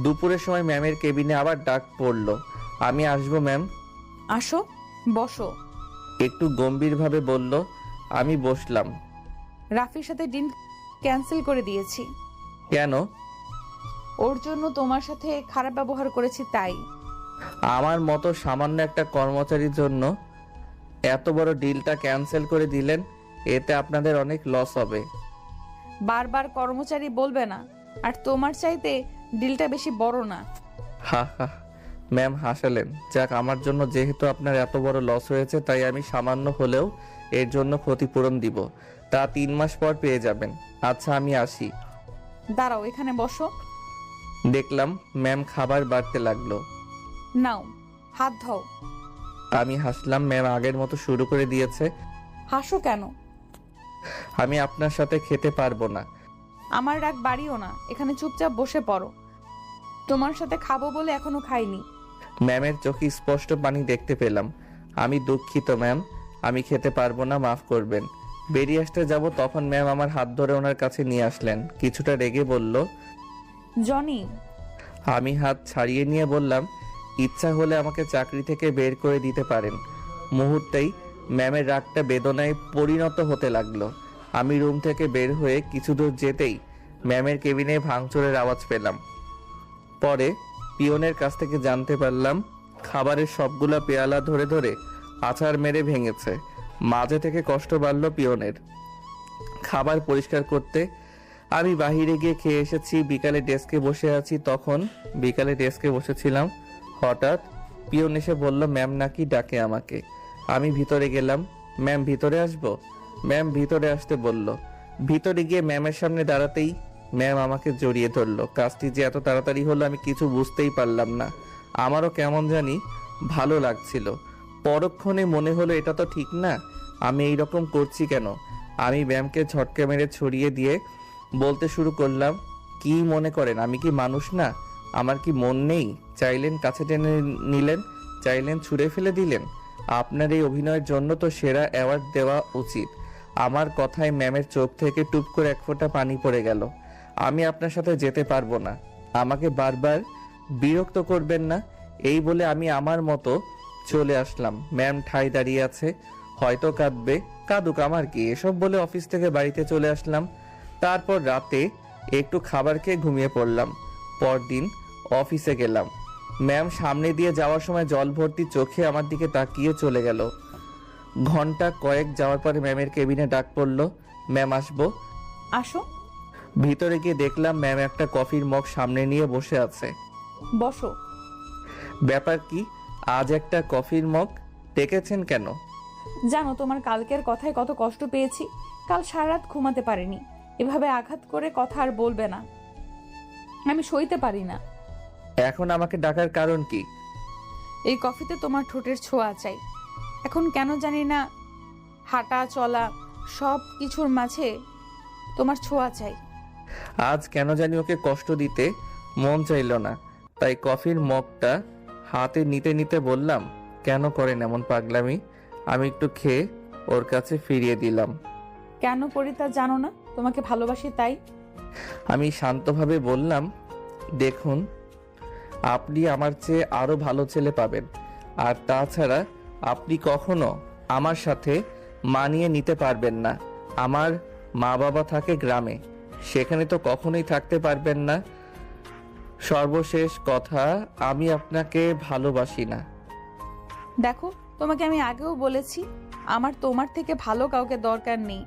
দুপুরের সময় ম্যামের কেবিনে আবার ডাক পড়লো। আমি আসবো ম্যাম? আসো, বসো। একটু গম্ভীরভাবে বলল। আমি বসলাম। রাফির সাথে ডিল ক্যান্সেল করে দিয়েছি। কেন? ওর জন্য তোমার সাথে খারাপ ব্যবহার করেছি তাই। আমার মতো সামান্য একটা কর্মচারীর জন্য এত বড় ডিলটা ক্যান্সেল করে দিলেন, এতে আপনাদের অনেক লস হবে। বারবার কর্মচারী বলবে না, আর তোমার চাইতে ডিলটা বেশি বড় না। হা হা, ম্যাম হাসালেন। যাক, আমার জন্য যেহেতু আপনার এত বড় লস হয়েছে, তাই আমি সামান্য হলেও এর জন্য ক্ষতিপূরণ দিব। তা 3 মাস পর পেয়ে যাবেন। আচ্ছা, আমি আসি। দাঁড়াও, এখানে বসো। দেখলাম ম্যাম খাবার বাড়তে লাগলো। নাও, হাত ধোও। আমি হাসলাম। ম্যাম আগের মতো শুরু করে দিয়েছে। হাসো কেন? আমি আপনার সাথে খেতে পারবো না। আমার রাগ বাড়িও না, এখানে চুপচাপ বসে পড়ো। তোমার সাথে খাবো বলে এখনো খাইনি। ম্যামের চোখে স্পষ্ট পানি দেখতে পেলাম। আমি দুঃখিত ম্যাম, আমি খেতে পারবো না, মাফ করবেন। বেরিয়ে আসতে যাব, তখন ম্যাম আমার হাত ধরে ওনার কাছে নিয়ে আসলেন। কিছুটা রেগে বলল। জনি। আমি হাত ছাড়িয়ে নিয়ে বললাম, ইচ্ছা হলে আমাকে চাকরি থেকে বের করে দিতে পারেন। মুহূর্তেই ম্যামের রাগটা বেদনায় পরিণত হতে লাগলো। আমি রুম থেকে বের হয়ে কিছু দূর যেতেই ম্যামের কেবিনে ভাঙচুরের আওয়াজ পেলাম। পরে পিয়নের কাছ থেকে জানতে পারলাম খাবারের সবগুলা পেয়ালা ধরে ধরে আছাড় মেরে ভেঙেছে। মাঝে থেকে কষ্ট বাড়ল পিয়নের। খাবার পরিষ্কার করতে আমি বাহিরে গিয়ে খেয়ে এসেছি। বিকালে ডেস্কে বসে আছি, তখন বিকালে ডেস্কে বসেছিলাম। হঠাৎ পিয়ন এসে বলল ম্যাম নাকি ডাকে আমাকে। আমি ভিতরে গেলাম। ম্যাম ভিতরে আসবো? ম্যাম ভিতরে আসতে বলল। ভিতরে গিয়ে ম্যামের সামনে দাঁড়াতেই ম্যাম আমাকে জড়িয়ে ধরলো। কাজটি যে এত তাড়াতাড়ি হলো আমি কিছু বুঝতেই পারলাম না। আমারও কেমন জানি ভালো লাগছিল। পরক্ষণে মনে হলো এটা তো ঠিক না, আমি এইরকম করছি কেন। আমি ম্যামকে ঝটকা মেরে ছড়িয়ে দিয়ে বলতে শুরু করলাম, কি মনে করেন আমি কি মানুষ না? আমার কি মন নেই? চাইলেন কাছে টেনে নিলেন, চাইলেন ছুঁড়ে ফেলে দিলেন। আপনার এই অভিনয়ের জন্য তো সেরা অ্যাওয়ার্ড দেওয়া উচিত। আমার কথায় ম্যামের চোখ থেকে টুপ করে এক ফোঁটা পানি পড়ে গেল। আমি আপনার সাথে যেতে পারবো না, আমাকে বারবার বিরক্ত করবেন না। এই বলে আমি আমার মতো চলে আসলাম। ম্যাম ঠাই দাঁড়িয়ে আছে, হয়তো কাঁদবে। কাঁদুক, আমার কি। এসব বলে অফিস থেকে বাড়িতে চলে আসলাম। তারপর রাতে একটু খাবার খেয়ে ঘুমিয়ে পড়লাম। পরদিন অফিসে গেলাম। ম্যাম সামনে দিয়ে যাওয়ার সময় জল ভর্তি চোখে আমার দিকে তাকিয়ে চলে গেল। ঘন্টা কয়েক যাওয়ার পরে ম্যামের কেবিনে ডাক পড়লো, ম্যাম আসবো? আসো। ভিতরে গিয়ে দেখলাম ম্যাম একটা কফির মগ সামনে নিয়ে বসে আছে। বসো। ব্যাপার কি? আজ একটা কফির মগ ডেকেছেন কেন? জানো তোমার কালকের কথায় কত কষ্ট পেয়েছি। কাল সারা রাত ঘুমাতে পারিনি। এভাবে আঘাত করে কথা আর বলবে না, আমি সইতে পারি না। এখন আমাকে ডাকার কারণ কি? এই কফিতে তোমার ঠোঁটের ছোঁয়া চাই। এখন কেন জানি না, হাঁটা চলা সব কিছুর মাঝে তোমার ছোঁয়া চাই। আজ কেন জানি ওকে কষ্ট দিতে মন চাইল না, তাই কফির মগটা হাতে নিতে নিতে বললাম, কেন করেন এমন পাগলামি? আমি একটু খেয়ে ওর কাছে ফিরিয়ে দিলাম। কেন করি তা জানো না, তোমাকে ভালোবাসি তাই। আমি শান্তভাবে বললাম, দেখুন, আপনি আমার চেয়ে আরো ভালো ছেলে পাবেন। আর তাছাড়া আপনি কখনো আমার সাথে মানিয়ে নিতে পারবেন না। আমার মা বাবা থাকে গ্রামে, সেখানে তো কখনোই থাকতে পারবেন না। সর্বশেষ কথা, আমি আপনাকে ভালোবাসি না। দেখো, তোমাকে আমি আগেও বলেছি, আমার তোমার থেকে ভালো কাউকে দরকার নেই।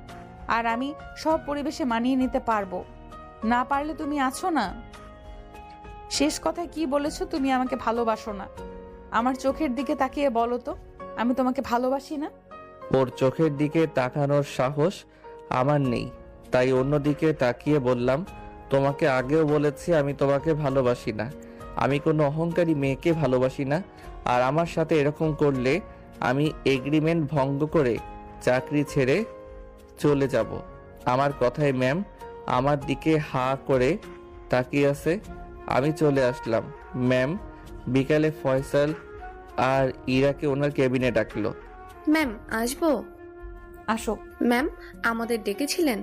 আর আমি সব পরিবেশে মানিয়ে নিতে পারবো। না পারলে তুমি আছো না। শেষ কথায় কি বলেছো? তুমি আমাকে ভালোবাসো না। আমার চোখের দিকে তাকিয়ে বলো তো, আমি তোমাকে ভালোবাসি না। ওর চোখের দিকে তাকানোর সাহস আমার নেই, তাই অন্যদিকে তাকিয়ে বললাম, তোমাকে আগেও বলেছি আমি তোমাকে ভালোবাসি না। আমি কোনো অহংকারী মেয়েকে ভালোবাসি না। আর আমার সাথে এরকম করলে আমি এগ্রিমেন্ট ভঙ্গ করে চাকরি ছেড়ে চলে যাব। আমার কথায় ম্যাম আমার দিকে হা করে তাকিয়ে আছে। আমি চলে আসলাম। ম্যাম বিকালে ফয়সাল আর ইরাকে ওনার কেবিনে ডাকলো। ম্যাম আসবো? আসো। ম্যাম আমাদের ডেকেছিলেন?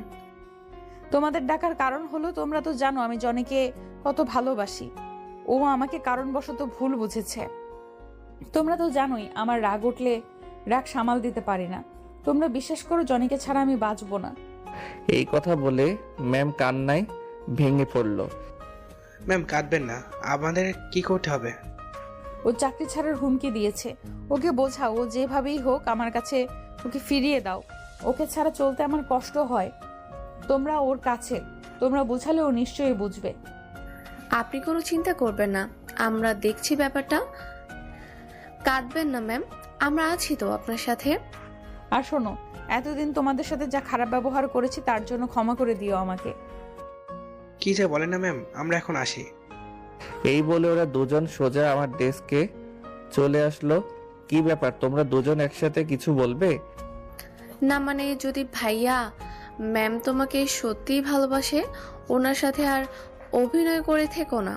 তোমাদের ডাকার কারণ হলো তোমরা তো জানো আমি জনিকে কত ভালোবাসি। ও আমাকে কারণবশত ভুল বুঝেছে। তোমরা তো জানোই আমার রাগ উঠলে রাগ সামাল দিতে পারি না। তোমরা বিশ্বাস করো জনিকে ছাড়া আমি বাঁচবো না। এই কথা বলে ম্যাম কান্নায় ভেঙে পড়ল। ম্যাম কাঁদবেন না, আমাদের কি করতে হবে? ও চাকরি ছাড়ার হুমকি দিয়েছে। ওকে বোঝাও, ও যেভাবেই হোক আমার কাছে ওকে ফিরিয়ে দাও। ওকে ছাড়া চলতে আমার কষ্ট হয়। তোমরা ওর কাছে, তোমরা বুঝালে ও নিশ্চয়ই বুঝবে। আপনি কোনো চিন্তা করবেন না, আমরা দেখছি ব্যাপারটা। কাঁদবেন না ম্যাম, আমরা আছি তো আপনার সাথে। আর শোনো, এতদিন তোমাদের সাথে যা খারাপ ব্যবহার করেছি তার জন্য ক্ষমা করে দিও আমাকে। কি যে বলেন না ম্যাম, আমরা এখন আসি। এই বলে ওরা দুজন সোজা আমার ডেস্কে চলে আসলো। কি ব্যাপার, তোমরা দুজন একসাথে কিছু বলবে? না মানে যদি ভাইয়া ম্যাম তোমাকে সত্যিই ভালোবাসে, ওনার সাথে আর অভিনয় করে থেকো না,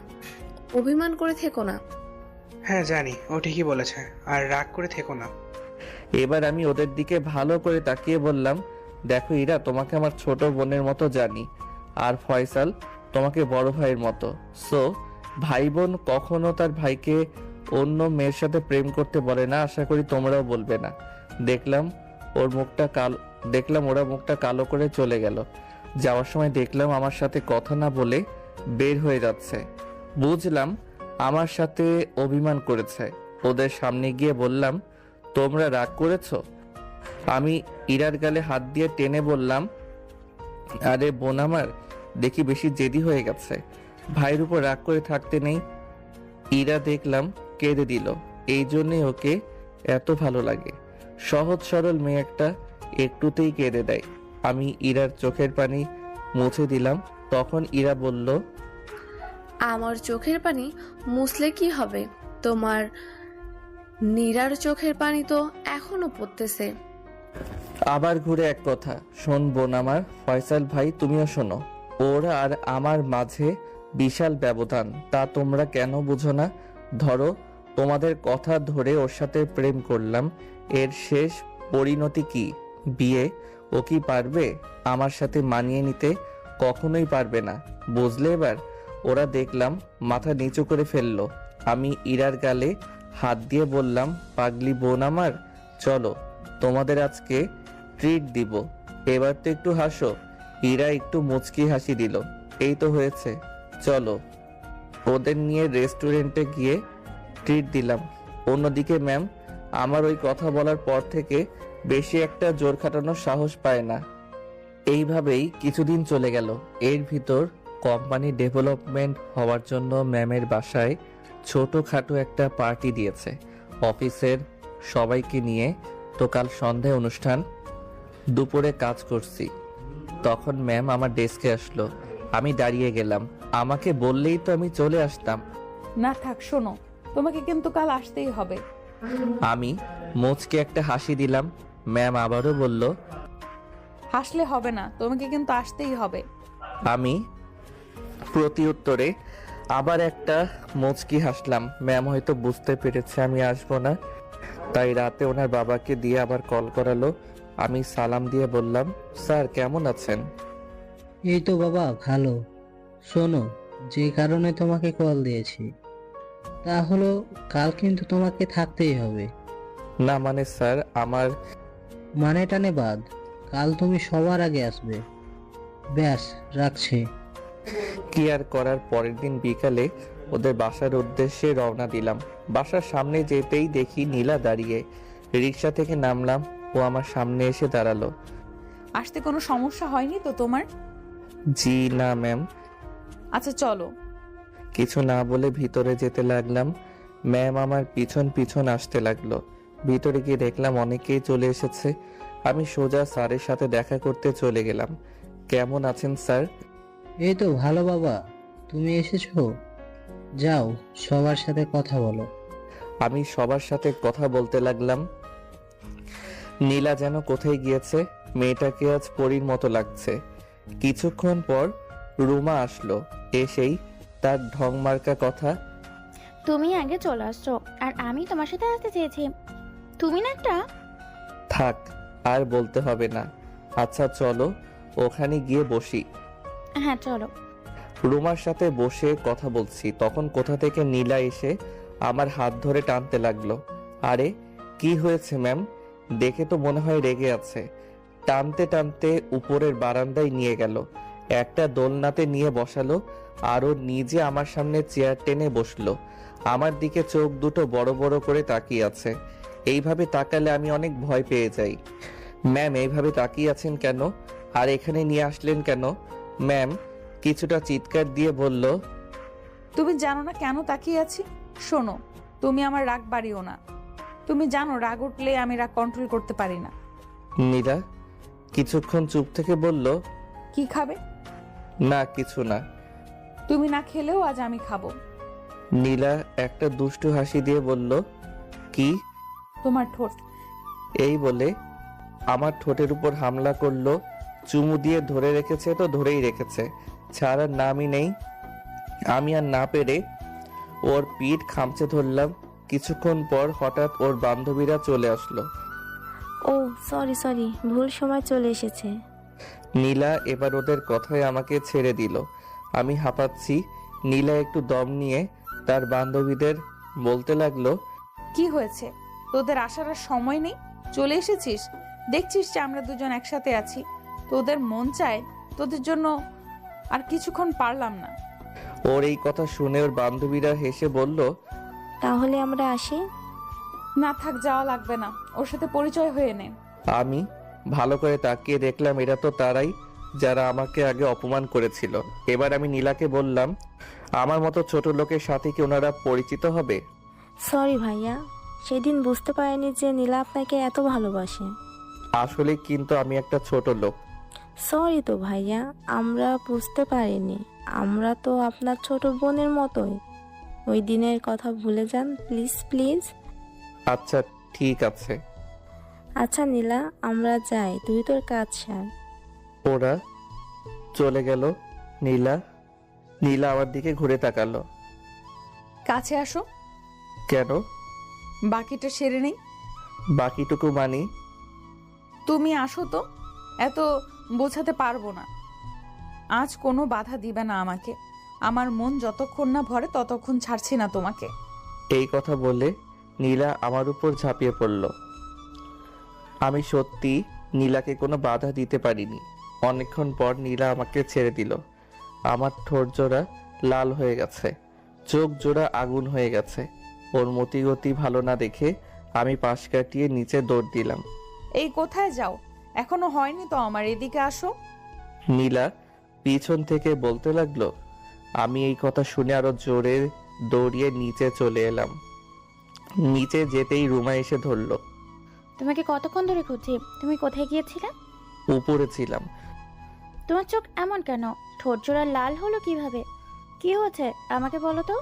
অভিমান করে থেকো না। হ্যাঁ জানি, ও ঠিকই বলেছে, আর রাগ করে থেকো না। এবার আমি ওদের দিকে ভালো করে তাকিয়ে বললাম, দেখো ইরা, তোমাকে আমার ছোট বোনের মতো জানি, আর ফয়সাল তোমাকে বড় ভাইয়ের মতো। সো ভাই বোন কখনো তার ভাইকে অন্য মেয়ের সাথে প্রেম করতে বলে না। আশা করি তোমরাও বলবে না। দেখলাম ওরা মুখটা কালো করে চলে গেল। যাওয়ার সময় দেখলাম আমার সাথে কথা না বলে বের হয়ে যাচ্ছে। বুঝলাম আমার সাথে অভিমান করেছে। ওদের সামনে গিয়ে বললাম, তোমরা রাগ করেছো? আমি ইরার গালে হাত দিয়ে টেনে বললাম, আরে বোন আমার, দেখি বেশি জেদি হয়ে গেছে। ভাইয়ের উপর রাগ করে থাকতে নেই। ইরা দেখলাম কেঁদে দিল। এই জন্যই ওকে এত ভালো লাগে। সহজ সরল মেয়ে একটা, একটুতেই কেঁদে দেয়। আমি ইরার চোখের পানি মুছে দিলাম। তখন ইরা বলল, আমার চোখের পানি মুছলে কি হবে, তোমার নীরার চোখের পানি তো এখনো পড়তেছে। আবার ঘুরে এক কথা, শোন বোন আমার, ফয়সাল ভাই তুমিও শোনো। ওর আর আমার মাঝে বিশাল ব্যবধান, তা তোমরা কেন বুঝো না? ধরো তোমাদের কথা ধরে ওর সাথে প্রেম করলাম, এর শেষ পরিণতি কি? বিয়ে। ও কি পারবে আমার সাথে মানিয়ে নিতে? কখনোই পারবে না। বুঝলে এবার? ওরা দেখলাম মাথা নিচু করে ফেললো। আমি ইরার গালে হাত দিয়ে বললাম, পাগলি বোন আমার, চলো তোমাদের আজকে ট্রিট দিব। এবার তো একটু হাসো। ইরা একটু মুচকি হাসি দিল। এই তো হয়েছে, চলো। ওদের নিয়ে রেস্টুরেন্টে গিয়ে ট্রিট দিলাম। অন্যদিকে ম্যাম আমার ওই কথা বলার পর থেকে বেশি একটা জোর খাটানোর সাহস পায় না। এইভাবেই কিছুদিন চলে গেল। এর ভিতর কোম্পানি ডেভেলপমেন্ট হওয়ার জন্য ম্যামের বাসায় ছোটখাটো একটা পার্টি দিয়েছে অফিসের সবাইকে নিয়ে। তো কাল সন্ধ্যায় অনুষ্ঠান। দুপুরে কাজ করছি, তখন ম্যাম আমার ডেস্কে আসলো। আমি দাঁড়িয়ে গেলাম। আমাকে বললেই তো আমি চলে আসতাম। না থাক, শোনো, তোমাকে কিন্তু কাল আসতেই হবে। আমি মুচকে একটা হাসি দিলাম। ম্যাম আবারও বলল, হাসলে হবে না, তোমাকে কিন্তু আসতেই হবে। আমি প্রতি উত্তরে আবার একটা মুচকি হাসলাম। ম্যাম হয়তো বুঝতে পেরেছে আমি আসবো না, তাই রাতে ওনার বাবাকে দিয়ে আবার কল করালো। আমি সালাম দিয়ে বললাম, স্যার কেমন আছেন? এই তো বাবা ভালো। শোনো, যে কারণে তোমাকে কল দিয়েছি তা হলো কাল কিন্তু তোমাকে থাকতেই হবে। না মানে স্যার, আমার মানে টানে বাদ, কাল তুমি সবার আগে আসবে। ব্যাস, রাখছি। কি আর করার। পরের দিন বিকালে ওদের বাসার উদ্দেশ্যে রওনা দিলাম। বাসার সামনে যেতেই দেখি নীলা দাঁড়িয়ে। রিক্সা থেকে নামলাম, ও আমার সামনে এসে দাঁড়ালো। আসতে কোনো সমস্যা হয়নি তো তোমার? জি না ম্যাম। আচ্ছা চলো। কিছু না বলে ভিতরে যেতে লাগলাম। ম্যাম আমার পিছন পিছন আসতে লাগলো। ভিতরে গিয়ে দেখলাম অনেকেই চলে এসেছে। আমি সোজা স্যারের সাথে দেখা করতে চলে গেলাম। কেমন আছেন স্যার? এই তো ভালো বাবা, তুমি এসেছো? যাও সবার সাথে কথা বলো। আমি সবার সাথে কথা বলতে লাগলাম। নীলা যেন কোথায় গিয়েছে। মেয়েটাকে আজ পরীর মতো লাগছে। কিছুক্ষণ পর রুমা আসলো। এসেই তার ঢং মার্কা কথা, তুমি আগে চলে আসছো আর আমি তোমার সাথে আসতে চেয়েছি। তুমি না একটা। থাক আর বলতে হবে না। আচ্ছা চলো ওখানে গিয়ে বসি। হ্যাঁ চলো। রুমার সাথে বসে কথা বলছি, তখন কোথা থেকে নীলা এসে আমার হাত ধরে টানতে লাগলো। আরে কি হয়েছে ম্যাম? দেখে তো মনে হয় রেগে আছে। টানতে টানতে উপরের বারান্দায় নিয়ে গেল, একটা দোলনাতে নিয়ে বসালো, আরও নিজে আমার সামনে চেয়ার টেনে বসলো। আমার দিকে চোখ দুটো বড় বড় করে তাকিয়ে আছে। এইভাবে তাকালে আমি অনেক ভয় পেয়ে যাই। ম্যাম এইভাবে তাকিয়ে আছেন কেন? আর এখানে নিয়ে আসলেন কেন? ম্যাম কিছুটা চিৎকার দিয়ে বলল, তুমি জানো না কেন তাকিয়ে আছি? শোনো, তুমি আমার রাগ বাড়িও না। তুমি জানো রাগ উঠলে আমি রাগ কন্ট্রোল করতে পারি না। নীলা কিছুক্ষণ চুপ থেকে বলল, কি খাবে? না কিছু না। তুমি না খেলেও আজ আমি খাবো। নীলা একটা দুষ্টু হাসি দিয়ে বলল, কি? তোমার ঠোঁট। এই বলে আমার ঠোঁটের উপর হামলা করলো। চুমু দিয়ে ধরে রেখেছে তো ধরেই রেখেছে, ছাড়ার নামই নেই। আমি আর না পেরে ওর পিঠ খামচে ধরলাম। কিছুক্ষণ পর হঠাৎ ওর বান্ধবীরা চলে আসলো। ও সরি ভুল সময় চলে এসেছে। নীলা এবার ওদের কথায় আমাকে ছেড়ে দিল। আমি হাঁপাচ্ছি। নীলা একটু দম নিয়ে তার বান্ধবীদের বলতে লাগলো, কি হয়েছে? তোদের আসার আর সময় নেই, চলে এসেছিস? দেখছিস যে আমরা দুজন একসাথে আছি, তোদের মন চায় তোদের জন্য। আর কিছুক্ষণ পারলাম না। ওর এই কথা শুনে ওর বান্ধবীরা হেসে বলল, তাহলে আমরা আসি? না থাক, যাওয়া লাগবে না, ওর সাথে পরিচয় হয়ে নে। আমি ভালো করে তাকিয়ে দেখলাম এরা তো তারাই যারা আমাকে আগে অপমান করেছিল। এবার আমি নীলাকে বললাম, আমার মতো ছোট লোকের সাথে কি ওনারা পরিচিত হবে? সরি ভাইয়া, সেদিন বুঝতে পারিনি যে নীলা আপনাকে এত ভালোবাসে। আসলে কিন্তু আমি একটা ছোট লোক। সরি তো ভাইয়া, আমরা বুঝতে পারিনি। আমরা তো আপনার ছোট বোনের মতোই। ওই দিনের কথা ভুলে যান প্লিজ প্লিজ। আচ্ছা ঠিক আছে। আচ্ছা নীলা, আমরা যাই, তুই তোর কাজ সার। ওরা চলে গেল। নীলা আমার দিকে ঘুরে তাকালো। কাছে আসো। কেন? বাকিটা সেরে নেই। বাকিটুকু মানি? তুমি আসো তো, এত বোঝাতে পারবো না। আজ কোনো বাধা দিবে না আমাকে। আমার মন যতক্ষণ না ভরে ততক্ষণ ছাড়ছি না তোমাকে। এই কথা বলে নীলা আমার উপর ঝাঁপিয়ে পড়ল। আমি সত্যি নীলাকে কোনো বাধা দিতে পারিনি। অনেকক্ষণ পর নীলা আমাকে ছেড়ে দিল। আমার ঠোঁট জোড়া লাল হয়ে গেছে, চোখ জোড়া আগুন হয়ে গেছে। ওর মতিগতি ভালো না দেখে আমি পাশ কাটিয়ে নিচে দৌড় দিলাম। এই কোথায় যাও? এখনো হয়নি তো আমার, এদিকে আসো। নীলা পিছন থেকে বলতে লাগলো। আমি এই কথা শুনে আরো জোরে দৌড়িয়ে নিচে চলে এলাম। নিচে যেতেই রুমা এসে ধরলো। তোমাকে কতক্ষণ ধরে খুঁজছি, তুমি কোথায় গিয়েছিলে? উপরে ছিলাম। তোমার চোখ এমন কেন? ঠোঁট জোড়া লাল হলো কিভাবে? কি হয়েছে আমাকে বলো তো।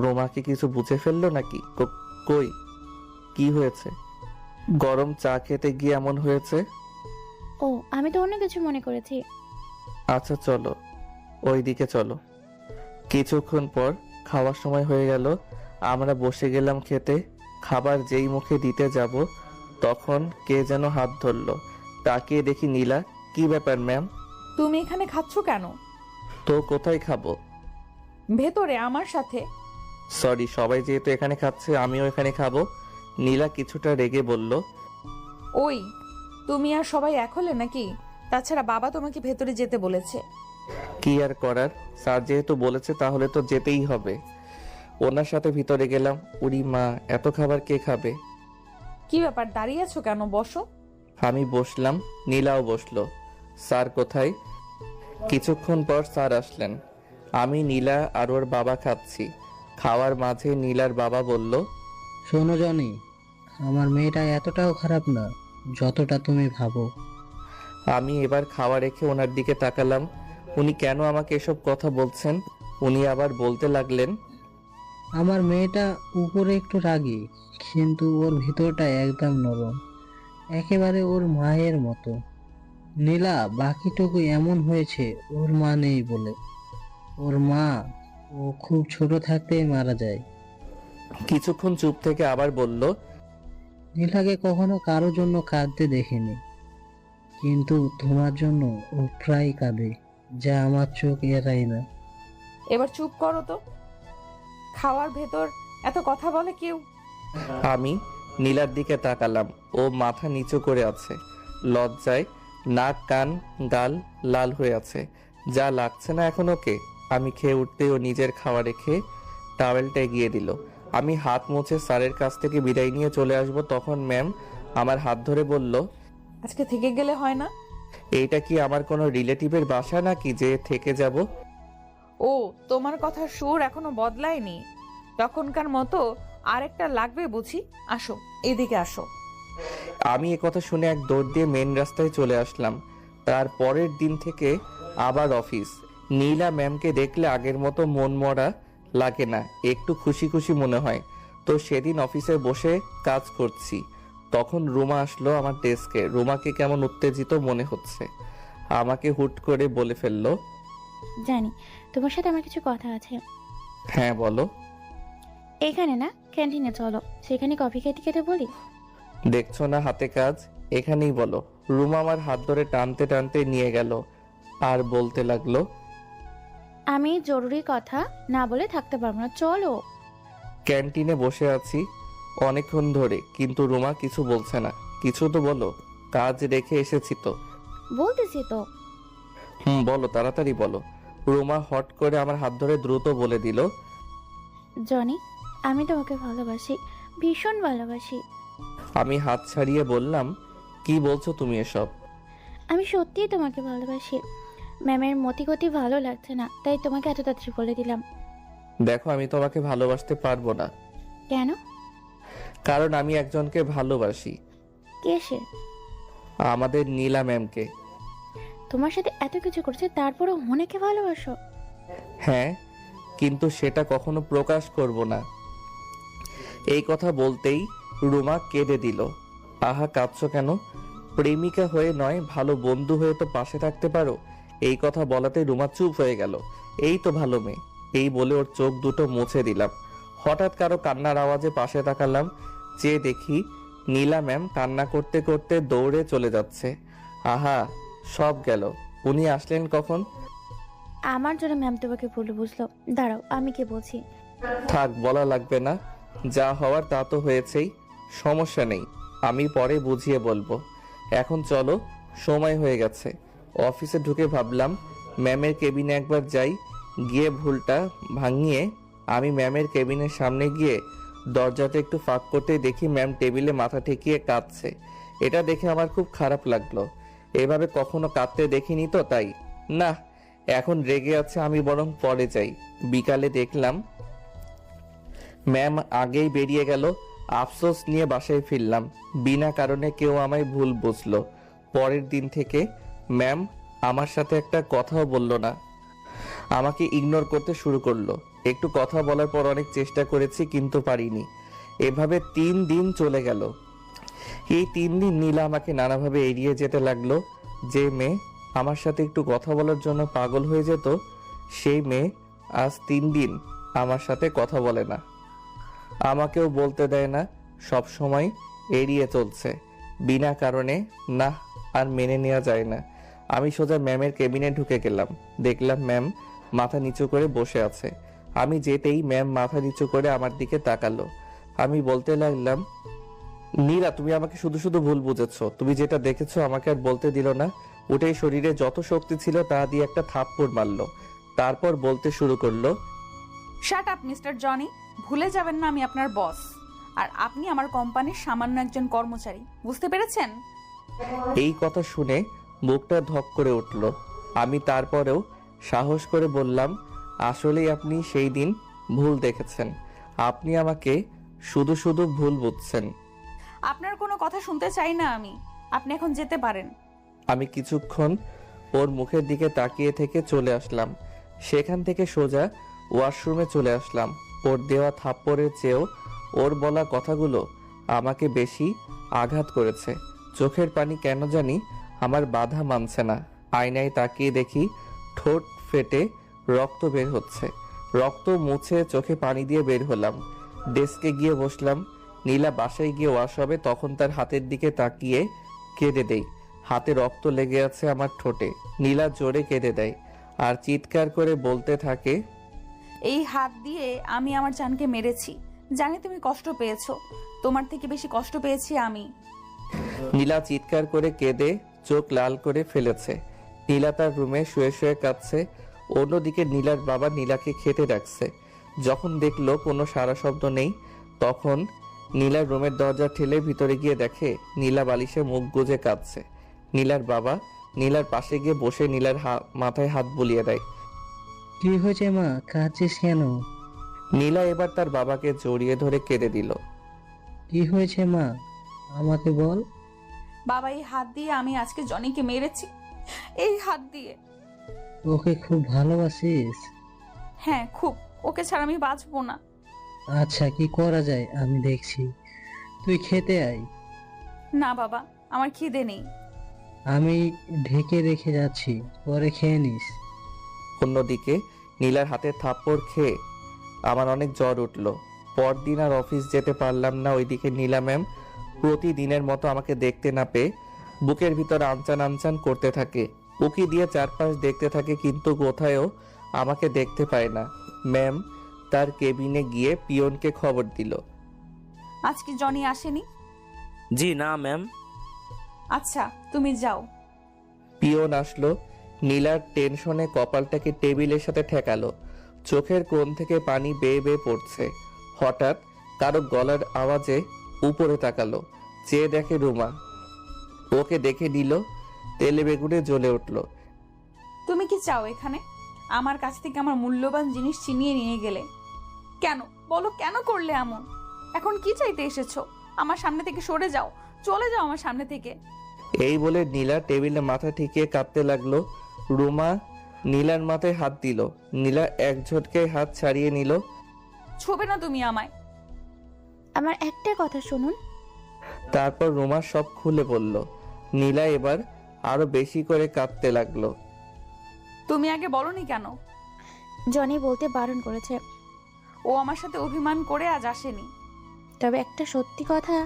রোমাকে কিছু বুঝে ফেললো নাকি? কই কি হয়েছে? গরম চা খেতে গিয়ে এমন হয়েছে। ও, আমি তো অন্য কিছু মনে করেছি। আচ্ছা চলো ওই দিকে চলো। কিছুক্ষণ পর খাওয়ার সময় হয়ে গেল। আমরা বসে গেলাম খেতে। খাবার যেই মুখে দিতে যাব তখন কে যেন হাত ধরলো। তাকিয়ে দেখি নীলা। কি ব্যাপার ম্যাম? তুমি এখানে খাচ্ছ কেন? তো কোথায় খাবো? ভেতরে আমার সাথে। সরি, সবাই যেহেতু এখানে খাচ্ছে আমিও এখানে খাবো। নীলা কিছুটা রেগে বলল। ওই, তুমি আর সবাই এক হলে নাকি? তাছাড়া বাবা তোমাকে ভেতরে যেতে বলেছে। কি আর করার, স্যার যেহেতু বলেছে তাহলে তো যেতেই হবে। ওনার সাথে ভিতরে গেলাম। উরি মা, এত খাবার কে খাবে? কি ব্যাপার, দাঁড়িয়ে আছো কেন? বসো। আমি বসলাম, নীলাও বসলো। স্যার কোথায়? কিছুক্ষণ পর স্যার আসলেন। আমি, নীলা আর ওর বাবা খাচ্ছি। খাওয়ার মাঝে নীলার বাবা বলল, শোনো জনি, আমার মেয়েটা এতটাও খারাপ না যতটা তুমি ভাবো। আমি এবার খাওয়া রেখে ওনার দিকে তাকালাম। উনি কেন আমাকে এসব কথা বলছেন? উনি আবার বলতে লাগলেন, আমার মেয়েটা উপরে একটু রাগী, কিন্তু ওর ভিতরটা একদম নরম, একেবারে ওর মায়ের মতো। নীলা বাকিটুকু এমন হয়েছে ওর মা নেই বলে। ওর মা ও খুব ছোট থাকতেই মারা যায়। কিছুক্ষণ চুপ থেকে আবার বলল, নীলাকে কখনো কারো জন্য কাঁদতে দেখিনি, কিন্তু তোমার জন্য ও প্রায় কাঁদে, যা আমার চোখ এড়ায় না। এবার চুপ করো তো। খাওয়ার ভেতর এত কথা বলে কেউ? আমি নীলার দিকে তাকালাম। ও মাথা নিচু করে আছে, লজ্জায় নাক কান গাল লাল হয়ে আছে। যা লাগছে না এখন ওকে। আমি খেয়ে উঠতে ও নিজের খাওয়া রেখে টাওয়েলটা এগিয়ে দিল। আমি হাত মুছে স্যারের কাছ থেকে বিদায় নিয়ে চলে আসব, তখন ম্যাম আমার হাত ধরে বলল, আজকে থেকে গেলে হয় না? এইটা কি আমার কোনো রিলেটিভের বাসা নাকি যে থেকে যাব? ও, তোমার কথার সুর এখনো বদলায়নি। তখনকার মতো আরেকটা লাগবে বুঝি। আসো, এদিকে আসো। আমি কথা শুনে এক দৌড় দিয়ে মেন রাস্তায় চলে আসলাম। তার পরের দিন থেকে আবার অফিস। নীলা ম্যামকে দেখলে আগের মতো মন মরা লাগে না, একটু খুশি খুশি মনে হয়। তো সেদিন অফিসে বসে কাজ করছি, তখন রুমা আসলো আমার ডেস্কে। রুমাকে কেমন উত্তেজিত মনে হচ্ছে। আমাকে হুট করে বলে ফেললো, জানি তোমার সাথে আমার কিছু কথা আছে। হ্যাঁ বলো। এখানে না, ক্যান্টিনে চলো, সেখানে কফি খেতে খেতে বলি। দেখছো না হাতে কাজ, এখানেই বলো। রুমা আমার হাত ধরে টানতে টানতে নিয়ে গেল আর বলতে লাগলো, আমি জরুরি কথা না বলে থাকতে পারবো না, চলো। ক্যান্টিনে বসে আছি অনেকক্ষণ ধরে, কিন্তু রুমা কিছু বলছে না। কিছু তো বলো, কাজ রেখে এসেছি তো। বলতেছি তো। বলো, তাড়াতাড়ি বলো। রুমা হট করে আমার হাত ধরে দ্রুত বলে দিল, জনি, আমি তোমাকে ভালোবাসি, ভীষণ ভালোবাসি। আমি হাত ছাড়িয়ে বললাম, কি বলছো তুমি এসব? আমি সত্যিই তোমাকে ভালোবাসি। ম্যামের মতিগতি ভালো লাগছে না, তাই তোমাকে এত তাড়াতাড়ি বলে দিলাম। দেখো, আমি তোমাকে ভালোবাসতে পারবো না। কেন? কারণ আমি একজনকে ভালোবাসি। কে সে? আমাদের নীলা ম্যামকে। তোমার সাথে এত কিছু করছে, তারপরও অনেকে ভালোবাসো? হ্যাঁ, কিন্তু সেটা কখনো প্রকাশ করব না। এই কথা বলতেই রুমা কেঁদে দিল। আহা, কাঁদছো কেন? প্রেমিকা হয়ে নয়, ভালো বন্ধু হয়ে তো পাশে থাকতে পারো। এই কথা বলাতে রুমা চুপ হয়ে গেল। এই তো ভালো মেয়ে, এই বলে ওর চোখ দুটো মুছে দিলাম। হঠাৎ কারো কান্নার আওয়াজে পাশে তাকালাম, চেয়ে দেখি নীলা ম্যাম কান্না করতে করতে দৌড়ে চলে যাচ্ছে। আহা, সব গেল। উনি আসলেন কখন? আমার জন্য ম্যাম তোমাকে বলে বুঝলো। দাঁড়াও, আমি কি বলছি। থাক, বলা লাগবে না। যা হওয়ার তা তো হয়েছেই, সমস্যা নেই। আমি পরে বুঝিয়ে বলবো। এখন চলো, সময় হয়ে গেছে। অফিসে ঢুকে ভাবলাম ম্যামের কেবিনে একবার যাই। গিয়ে ভুলটা ভাঙিয়ে আমি ম্যামের কেবিনের সামনে গিয়ে দরজাটা একটু ফাঁক করতে দেখি ম্যাম টেবিলে মাথা ঠেকিয়ে কাঁদছে। এটা দেখে আমার খুব খারাপ লাগলো। এভাবে কখনো কাঁদতে দেখিনি তো, তাই না। এখন রেগে আছে, আমি বরং পরে যাই। বিকালে দেখলাম ম্যাম আগেই বেরিয়ে গেল। আফসোস নিয়ে বাসায় ফিরলাম। বিনা কারণে কেউ আমায় ভুল বুঝলো। পরের দিন থেকে ম্যাম আমার সাথে একটা কথাও বলল না, আমাকে ইগনোর করতে শুরু করলো। একটু কথা বলার পর অনেক চেষ্টা করেছি, কিন্তু পারিনি। এভাবে 3 দিন চলে গেল। এই 3 দিন নীলা আমাকে নানাভাবে এড়িয়ে যেতে লাগলো। যে মেয়ে আমার সাথে একটু কথা বলার জন্য পাগল হয়ে যেত, সেই মেয়ে আজ 3 দিন আমার সাথে কথা বলে না, আমাকেও বলতে দেয় না, সব সময় এড়িয়ে চলছে বিনা কারণে। না, আর মেনে নেওয়া যায় না। আমি সোজা ম্যামের কেবিনে ঢুকে গেলাম। দেখলাম ম্যাম মাথা নিচু করে বসে আছে। আমি যেতেই ম্যাম মাথা নিচু করে আমার দিকে তাকালো। আমি বলতে লাগলাম, নীলা, তুমি আমাকে শুধু শুধু ভুল বুঝেছো। তুমি যেটা দেখেছো আমাকে আর বলতে দিল না। উঠেই শরীরে যত শক্তি ছিল তা দিয়ে একটা থাপ্পড় মারলো। তারপর বলতে শুরু করলো, শাট আপ মিস্টার জনি। ভুলে যাবেন না আমি আপনার বস, আর আপনি আমার কোম্পানির সামান্য একজন কর্মচারী। বুঝতে পেরেছেন? এই কথা শুনে বুকটা ধক করে উঠল। আমি তারপরেও সাহস করে বললাম, আসলেই আপনি সেই দিন ভুল দেখেছেন। আপনি আমাকে শুধু শুধু ভুল বুঝছেন। আপনার কোনো কথা শুনতে চাই না আমি। আপনি এখন যেতে পারেন। আমি কিছুক্ষণ ওর মুখের দিকে তাকিয়ে থেকে চলে আসলাম। সেখান থেকে সোজা ওয়াশরুমে চলে আসলাম। ওর দেওয়া থাপ্পড়ের চেয়েও ওর বলা কথাগুলো আমাকে বেশি আঘাত করেছে। চোখের পানি কেন জানি আমার বাধা মানছে না। আয়নায় তাকিয়ে দেখি ঠোঁট ফেটে রক্ত বের হচ্ছে। রক্ত মুছে চোখে পানি দিয়ে বের হলাম। ডেস্কে গিয়ে বসলাম। নীলা বাসায় গিয়ে ওয়াশ হবে, তখন তার হাতের দিকে তাকিয়ে কেঁদে দেই। হাতে রক্ত লেগে আছে আমার ঠোঁটে। নীলা জোরে কেঁদে দেয় আর চিৎকার করে বলতে থাকে, এই হাত দিয়ে আমি আমার জানকে মেরেছি। জানি তুমি কষ্ট পেয়েছো, তোমার থেকে বেশি কষ্ট পেয়েছি আমি। নীলা চিৎকার করে কেঁদে চোখ লাল করে ফেলেছে। নীলা তার রুমে শুয়ে শুয়ে কাঁদছে। অন্যদিকে নীলার বাবা নীলাকে খেতে ডাকছে। যখন দেখলো কোনো সারা শব্দ নেই, তখন নীলার রুমের দরজা ঠেলে ভিতরে গিয়ে দেখে নীলা বালিশে মুখ গুজে কাঁদছে। নীলার বাবা নীলার পাশে গিয়ে বসে নীলার মাথায় হাত বুলিয়ে দেয়। কি হয়েছে মা, কাঁদছিস কেন? নীলা এবার তার বাবাকে জড়িয়ে ধরে কেঁদে দিল। কি হয়েছে মা, আমাকে বল। বাবা, এই হাত দিয়ে আমি আজকে জনিকে মেরেছি, এই হাত দিয়ে। ওকে খুব ভালোবাসিস? হ্যাঁ খুব, ওকে ছাড়া আমি বাঁচবো না। আচ্ছা, কি করা যায় আমি দেখছি, তুই খেতে আয়। না বাবা, আমার খিদে নেই। আমি ঢেকে রেখে যাচ্ছি, পরে খেয়ে নিস। অন্যদিকে নীলার হাতে থাপ্পড় খেয়ে আমার অনেক জ্বর উঠল। পরদিন আর অফিস যেতে পারলাম না। ওইদিকে নীলা ম্যাম প্রতিদিনের মতো আমাকে দেখতে না পেয়ে বুকের ভিতর আনচান আনচান করতে থাকে। উকি দিয়ে চারপাশ দেখতে থাকে, কিন্তু কোথায়ও আমাকে দেখতে পায় না। ম্যাম তার কেবিনে গিয়ে পিয়নকে খবর দিল। আজকে জনি আসেনি? জি না ম্যাম। আচ্ছা তুমি যাও। পিয়ন আসলো। নীলার টেনশনে কপালটাকে টেবিলের সাথে ঠেকালো। চোখের কোণ থেকে পানি বেয়ে বেয়ে পড়ছে। হঠাৎ কারো গলার আওয়াজে উপরে তাকালো। চেয়ে দেখে রুমা। ওকে দেখে নিল, তেলে বেগুনে জ্বলে উঠল। তুমি কি চাও এখানে? আমার কাছ থেকে আমার মূল্যবান জিনিস ছিনিয়ে নিয়ে গেলে কেন? বলো, কেন করলে এমন? এখন কি চাইতে এসেছো? আমার সামনে থেকে সরে যাও, চলে যাও আমার সামনে থেকে। এই বলে নীলা টেবিলে মাথা ঠেকিয়ে কাঁদতে লাগলো। রুমা নীলার মাথায় হাত দিল। নীলা এক ঝটকায় হাত ছাড়িয়ে নিল। ছোবে না তুমি আমায়। আমার একটা কথা শুনুন। তারপর রুমা সব খুলে বলল। নীলা এবার আরো বেশি করে কাঁদতে লাগলো। তুমি আগে বলনি কেন? জনি বলতে বারণ করেছে। ও আমার সাথে অভিমান করে আজ আসেনি। তবে একটা সত্যি কথা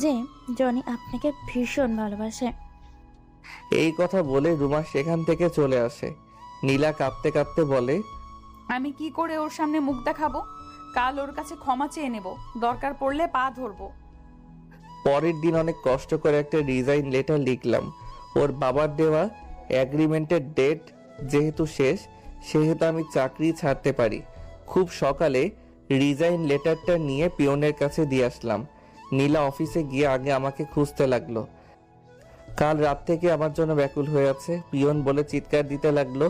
যে জনি আপনাকে ভীষণ ভালোবাসে। এই কথা বলে রুমা সেখান থেকে চলে আসে। নীলা কাঁদতে কাঁদতে বলে, আমি কি করে ওর সামনে মুখ দেখাবো? কাল ওর কাছে ক্ষমা চেয়ে নেব, দরকার পড়লে পা ধরবো। পরের দিন অনেক কষ্ট করে একটা রিজাইন লেটার লিখলাম। ওর বাবার দেওয়া অ্যাগ্রিমেন্টের ডেট যেহেতু শেষ, সেহেতু আমি চাকরি ছাড়তে পারি। খুব সকালে রিজাইন লেটারটা নিয়ে পিয়নের কাছে দিয়ে আসলাম। নীলা অফিসে গিয়ে আগে আমাকে খুঁজতে লাগলো। কাল রাত থেকে আমার জন্য ব্যাকুল হয়ে আছে। পিয়ন বলে চিৎকার দিতে লাগলো।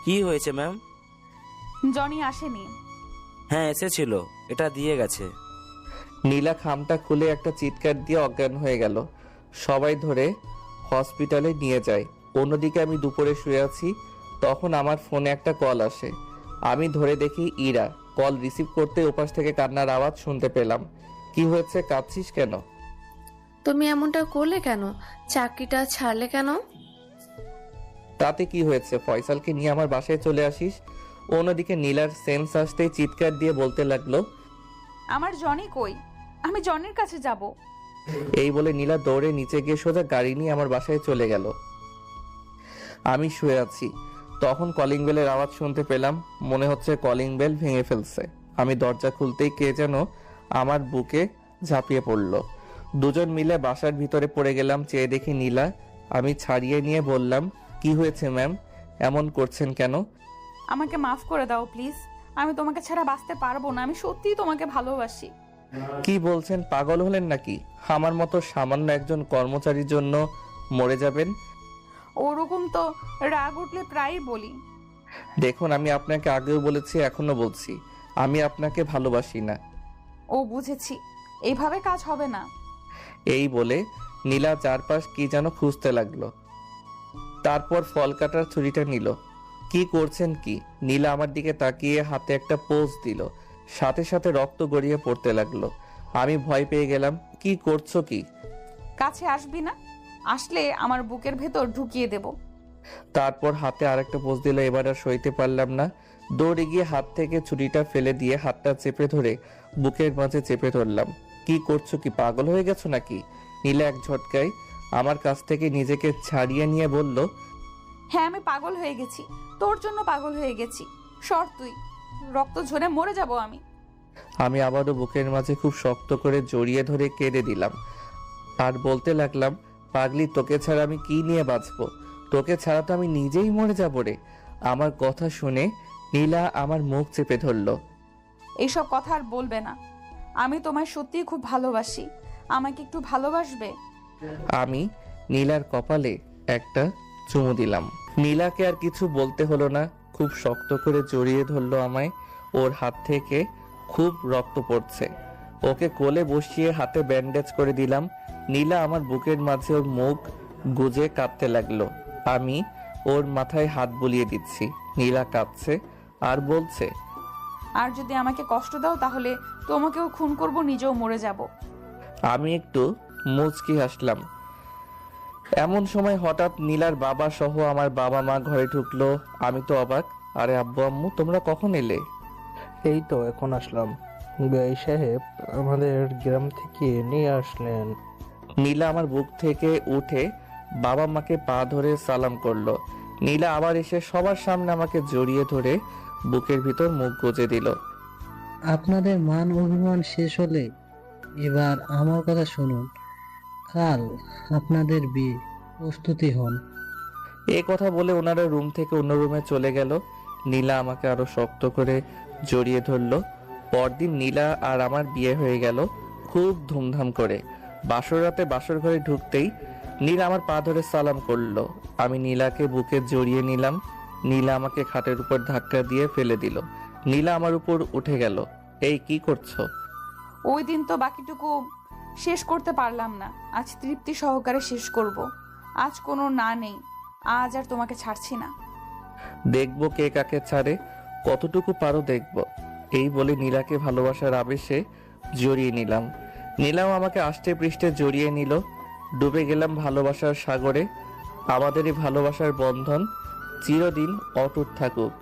কি হয়েছে ম্যাম? জনি আসেনি। হ্যাঁ এসেছিল, এটা দিয়ে গেছে। নীলা খামটা খুলে একটা চিৎকার দিয়ে অজ্ঞান হয়ে গেল। সবাই ধরে হসপিটালে নিয়ে যায়। অন্যদিকে আমি দুপুরে শুয়ে আছি, তখন আমার ফোনে একটা কল আসে। আমি ধরে দেখি ইরা। কল রিসিভ করতে ওপাশ থেকে কান্নার আওয়াজ শুনতে পেলাম। কি হয়েছে, কাঁদছিস কেন? তুমি এমনটা করলে কেন? চাকরিটা ছাড়লে কেন? তাতে কি হয়েছে, ফয়সালকে নিয়ে আমার বাসায় চলে আসিস। অন্যদিকে নীলার সেন্স আসতেই চিৎকার দিয়ে বলতে লাগলো, আমার জনি কই? আমি জনির কাছে যাব। এই বলে নীলা দৌড়ে নিচে গিয়ে সোজা গাড়ি নিয়ে আমার বাসায় চলে গেল। আমি শুয়ে আছি, তখন কলিং বেলের আওয়াজ শুনতে পেলাম। মনে হচ্ছে কলিং বেল ভেঙে ফেলছে। আমি দরজা খুলতেই কে যেন আমার বুকে ঝাঁপিয়ে পড়লো। দুজন মিলে বাসার ভিতরে পড়ে গেলাম। চেয়ে দেখি নীলা। আমি ছাড়িয়ে নিয়ে বললাম, কি হয়েছে ম্যাম, এমন করছেন কেন? আমাকে মাফ করে দাও প্লিজ। আমি তোমাকে ছাড়া বাঁচতে পারবো না। আমি সত্যিই তোমাকে ভালোবাসি। কি বলছেন, পাগল হলেন নাকি? আমার মতো সামান্য একজন কর্মচারীর জন্য মরে যাবেন? ওরকম তো রাগ উঠলে প্রায়ই বলি। দেখুন, আমি আপনাকে আগেও বলেছি, এখনো বলছি, আমি আপনাকে ভালোবাসি না। ও বুঝেছি, এইভাবে কাজ হবে না। এই বলে নীলা চারপাশ কি যেন খুঁজতে লাগলো। তারপর ফল কাটার ছুরিটা নিল। কি করছেন কি? নীলা আমার দিকে তাকিয়ে হাতে একটা পোজ দিল। সাথে সাথে রক্ত গড়িয়ে পড়তে লাগলো। আমি ভয় পেয়ে গেলাম। কি করছো কি? কাছে আসবি না। আসলে আমার বুকের ভেতর ঢুকিয়ে দেব। তারপর হাতে আরেকটা পোজ দিল। এবার আর সইতে পারলাম না, দৌড়ে গিয়ে হাত থেকে ছুরিটা ফেলে দিয়ে হাতটা চেপে ধরে বুকের মাঝে চেপে ধরলাম। কি করছো, কি পাগল হয়ে গেছো নাকি? নীলা এক ঝটকায় আমার কাছ থেকে নিজেকে ছাড়িয়ে নিয়ে বলল, হ্যাঁ আমি পাগল হয়ে গেছি, তোর জন্য পাগল হয়ে গেছি। সর তুই, রক্ত ঝরে মরে যাব আমি। আমি আবারও বুকের মাঝে খুব শক্ত করে জড়িয়ে ধরে কেঁদে দিলাম আর বলতে লাগলাম, পাগলি, তোকে ছাড়া আমি কি নিয়ে বাঁচবো? তোকে ছাড়া তো আমি নিজেই মরে যাবো রে। আমার কথা শুনে নীলা আমার মুখ চেপে ধরলো। এইসব কথা আর বলবে না, আমি তোমায় সত্যিই খুব ভালোবাসি, আমাকে একটু ভালোবাসবে? আমি নীলার কপালে একটা চুমু দিলাম। নীলাকে আর কিছু বলতে হলো না, খুব শক্ত করে জড়িয়ে ধরলো আমায়। ওর হাত থেকে খুব রক্ত পড়ছে। ওকে কোলে বসিয়ে হাতে ব্যান্ডেজ করে দিলাম। নীলা আমার বুকের মাঝে ওর মুখ গুজে কাঁদতে লাগলো। আমি ওর মাথায় হাত বুলিয়ে দিচ্ছি। নীলা কাঁদছে আর বলছে, আর যদি আমাকে কষ্ট দাও তাহলে তোমাকেও খুন করব, নিজেও মরে যাব। আমি একটু মুচকি হাসলাম। এমন সময় হঠাৎ নীলার বাবা সহ আমার বাবা মা ঘরে ঢুকলো। আমি তো অবাক। আরে আব্বু আম্মু, তোমরা কখন এলে? এই তো এখন আসলাম, বেআই সাহেব আমাদের গ্রাম থেকে নিয়ে আসলেন। নীলা আমার বুক থেকে উঠে বাবা মাকে পা ধরে সালাম করলো। নীলা আবার এসে সবার সামনে আমাকে জড়িয়ে ধরে বুকের ভিতর মুখ গুজে দিল। আপনাদের মান অভিমান শেষ হলে এবার আমার কথা শুনুন। কাল আপনাদের বিয়ে, প্রস্তুতি হন। এই কথা বলে ওনারা রুম থেকে অন্য রুমে চলে গেল। নীলা আমাকে আরো শক্ত করে জড়িয়ে ধরলো। পরদিন নীলা আর আমার বিয়ে হয়ে গেল খুব ধুমধাম করে। বাসর রাতে বাসর ঘরে ঢুকতেই নীলা আমার পা ধরে সালাম করলো। আমি নীলাকে বুকে জড়িয়ে নিলাম। নীলা আমাকে খাটের উপর ধাক্কা দিয়ে ফেলে দিল। নীলা আমার উপর উঠে গেল। এই কি করছো? ওই দিন তো বাকিটুকু শেষ করতে পারলাম না, আজ তৃপ্তি সহকারে শেষ করব। আজ কোনো না নেই, আজ আর তোমাকে ছাড়ছি না। দেখবো কে কাকে ছাড়ে, কতটুকু পারো দেখবো। এই বলে নীলাকে ভালোবাসার আবেশে জড়িয়ে নিলাম। নীলাও আমাকে আষ্টে পৃষ্ঠে জড়িয়ে নিল। ডুবে গেলাম ভালোবাসার সাগরে। আমাদের এই ভালোবাসার বন্ধন চিরদিন অটুট থাকুক।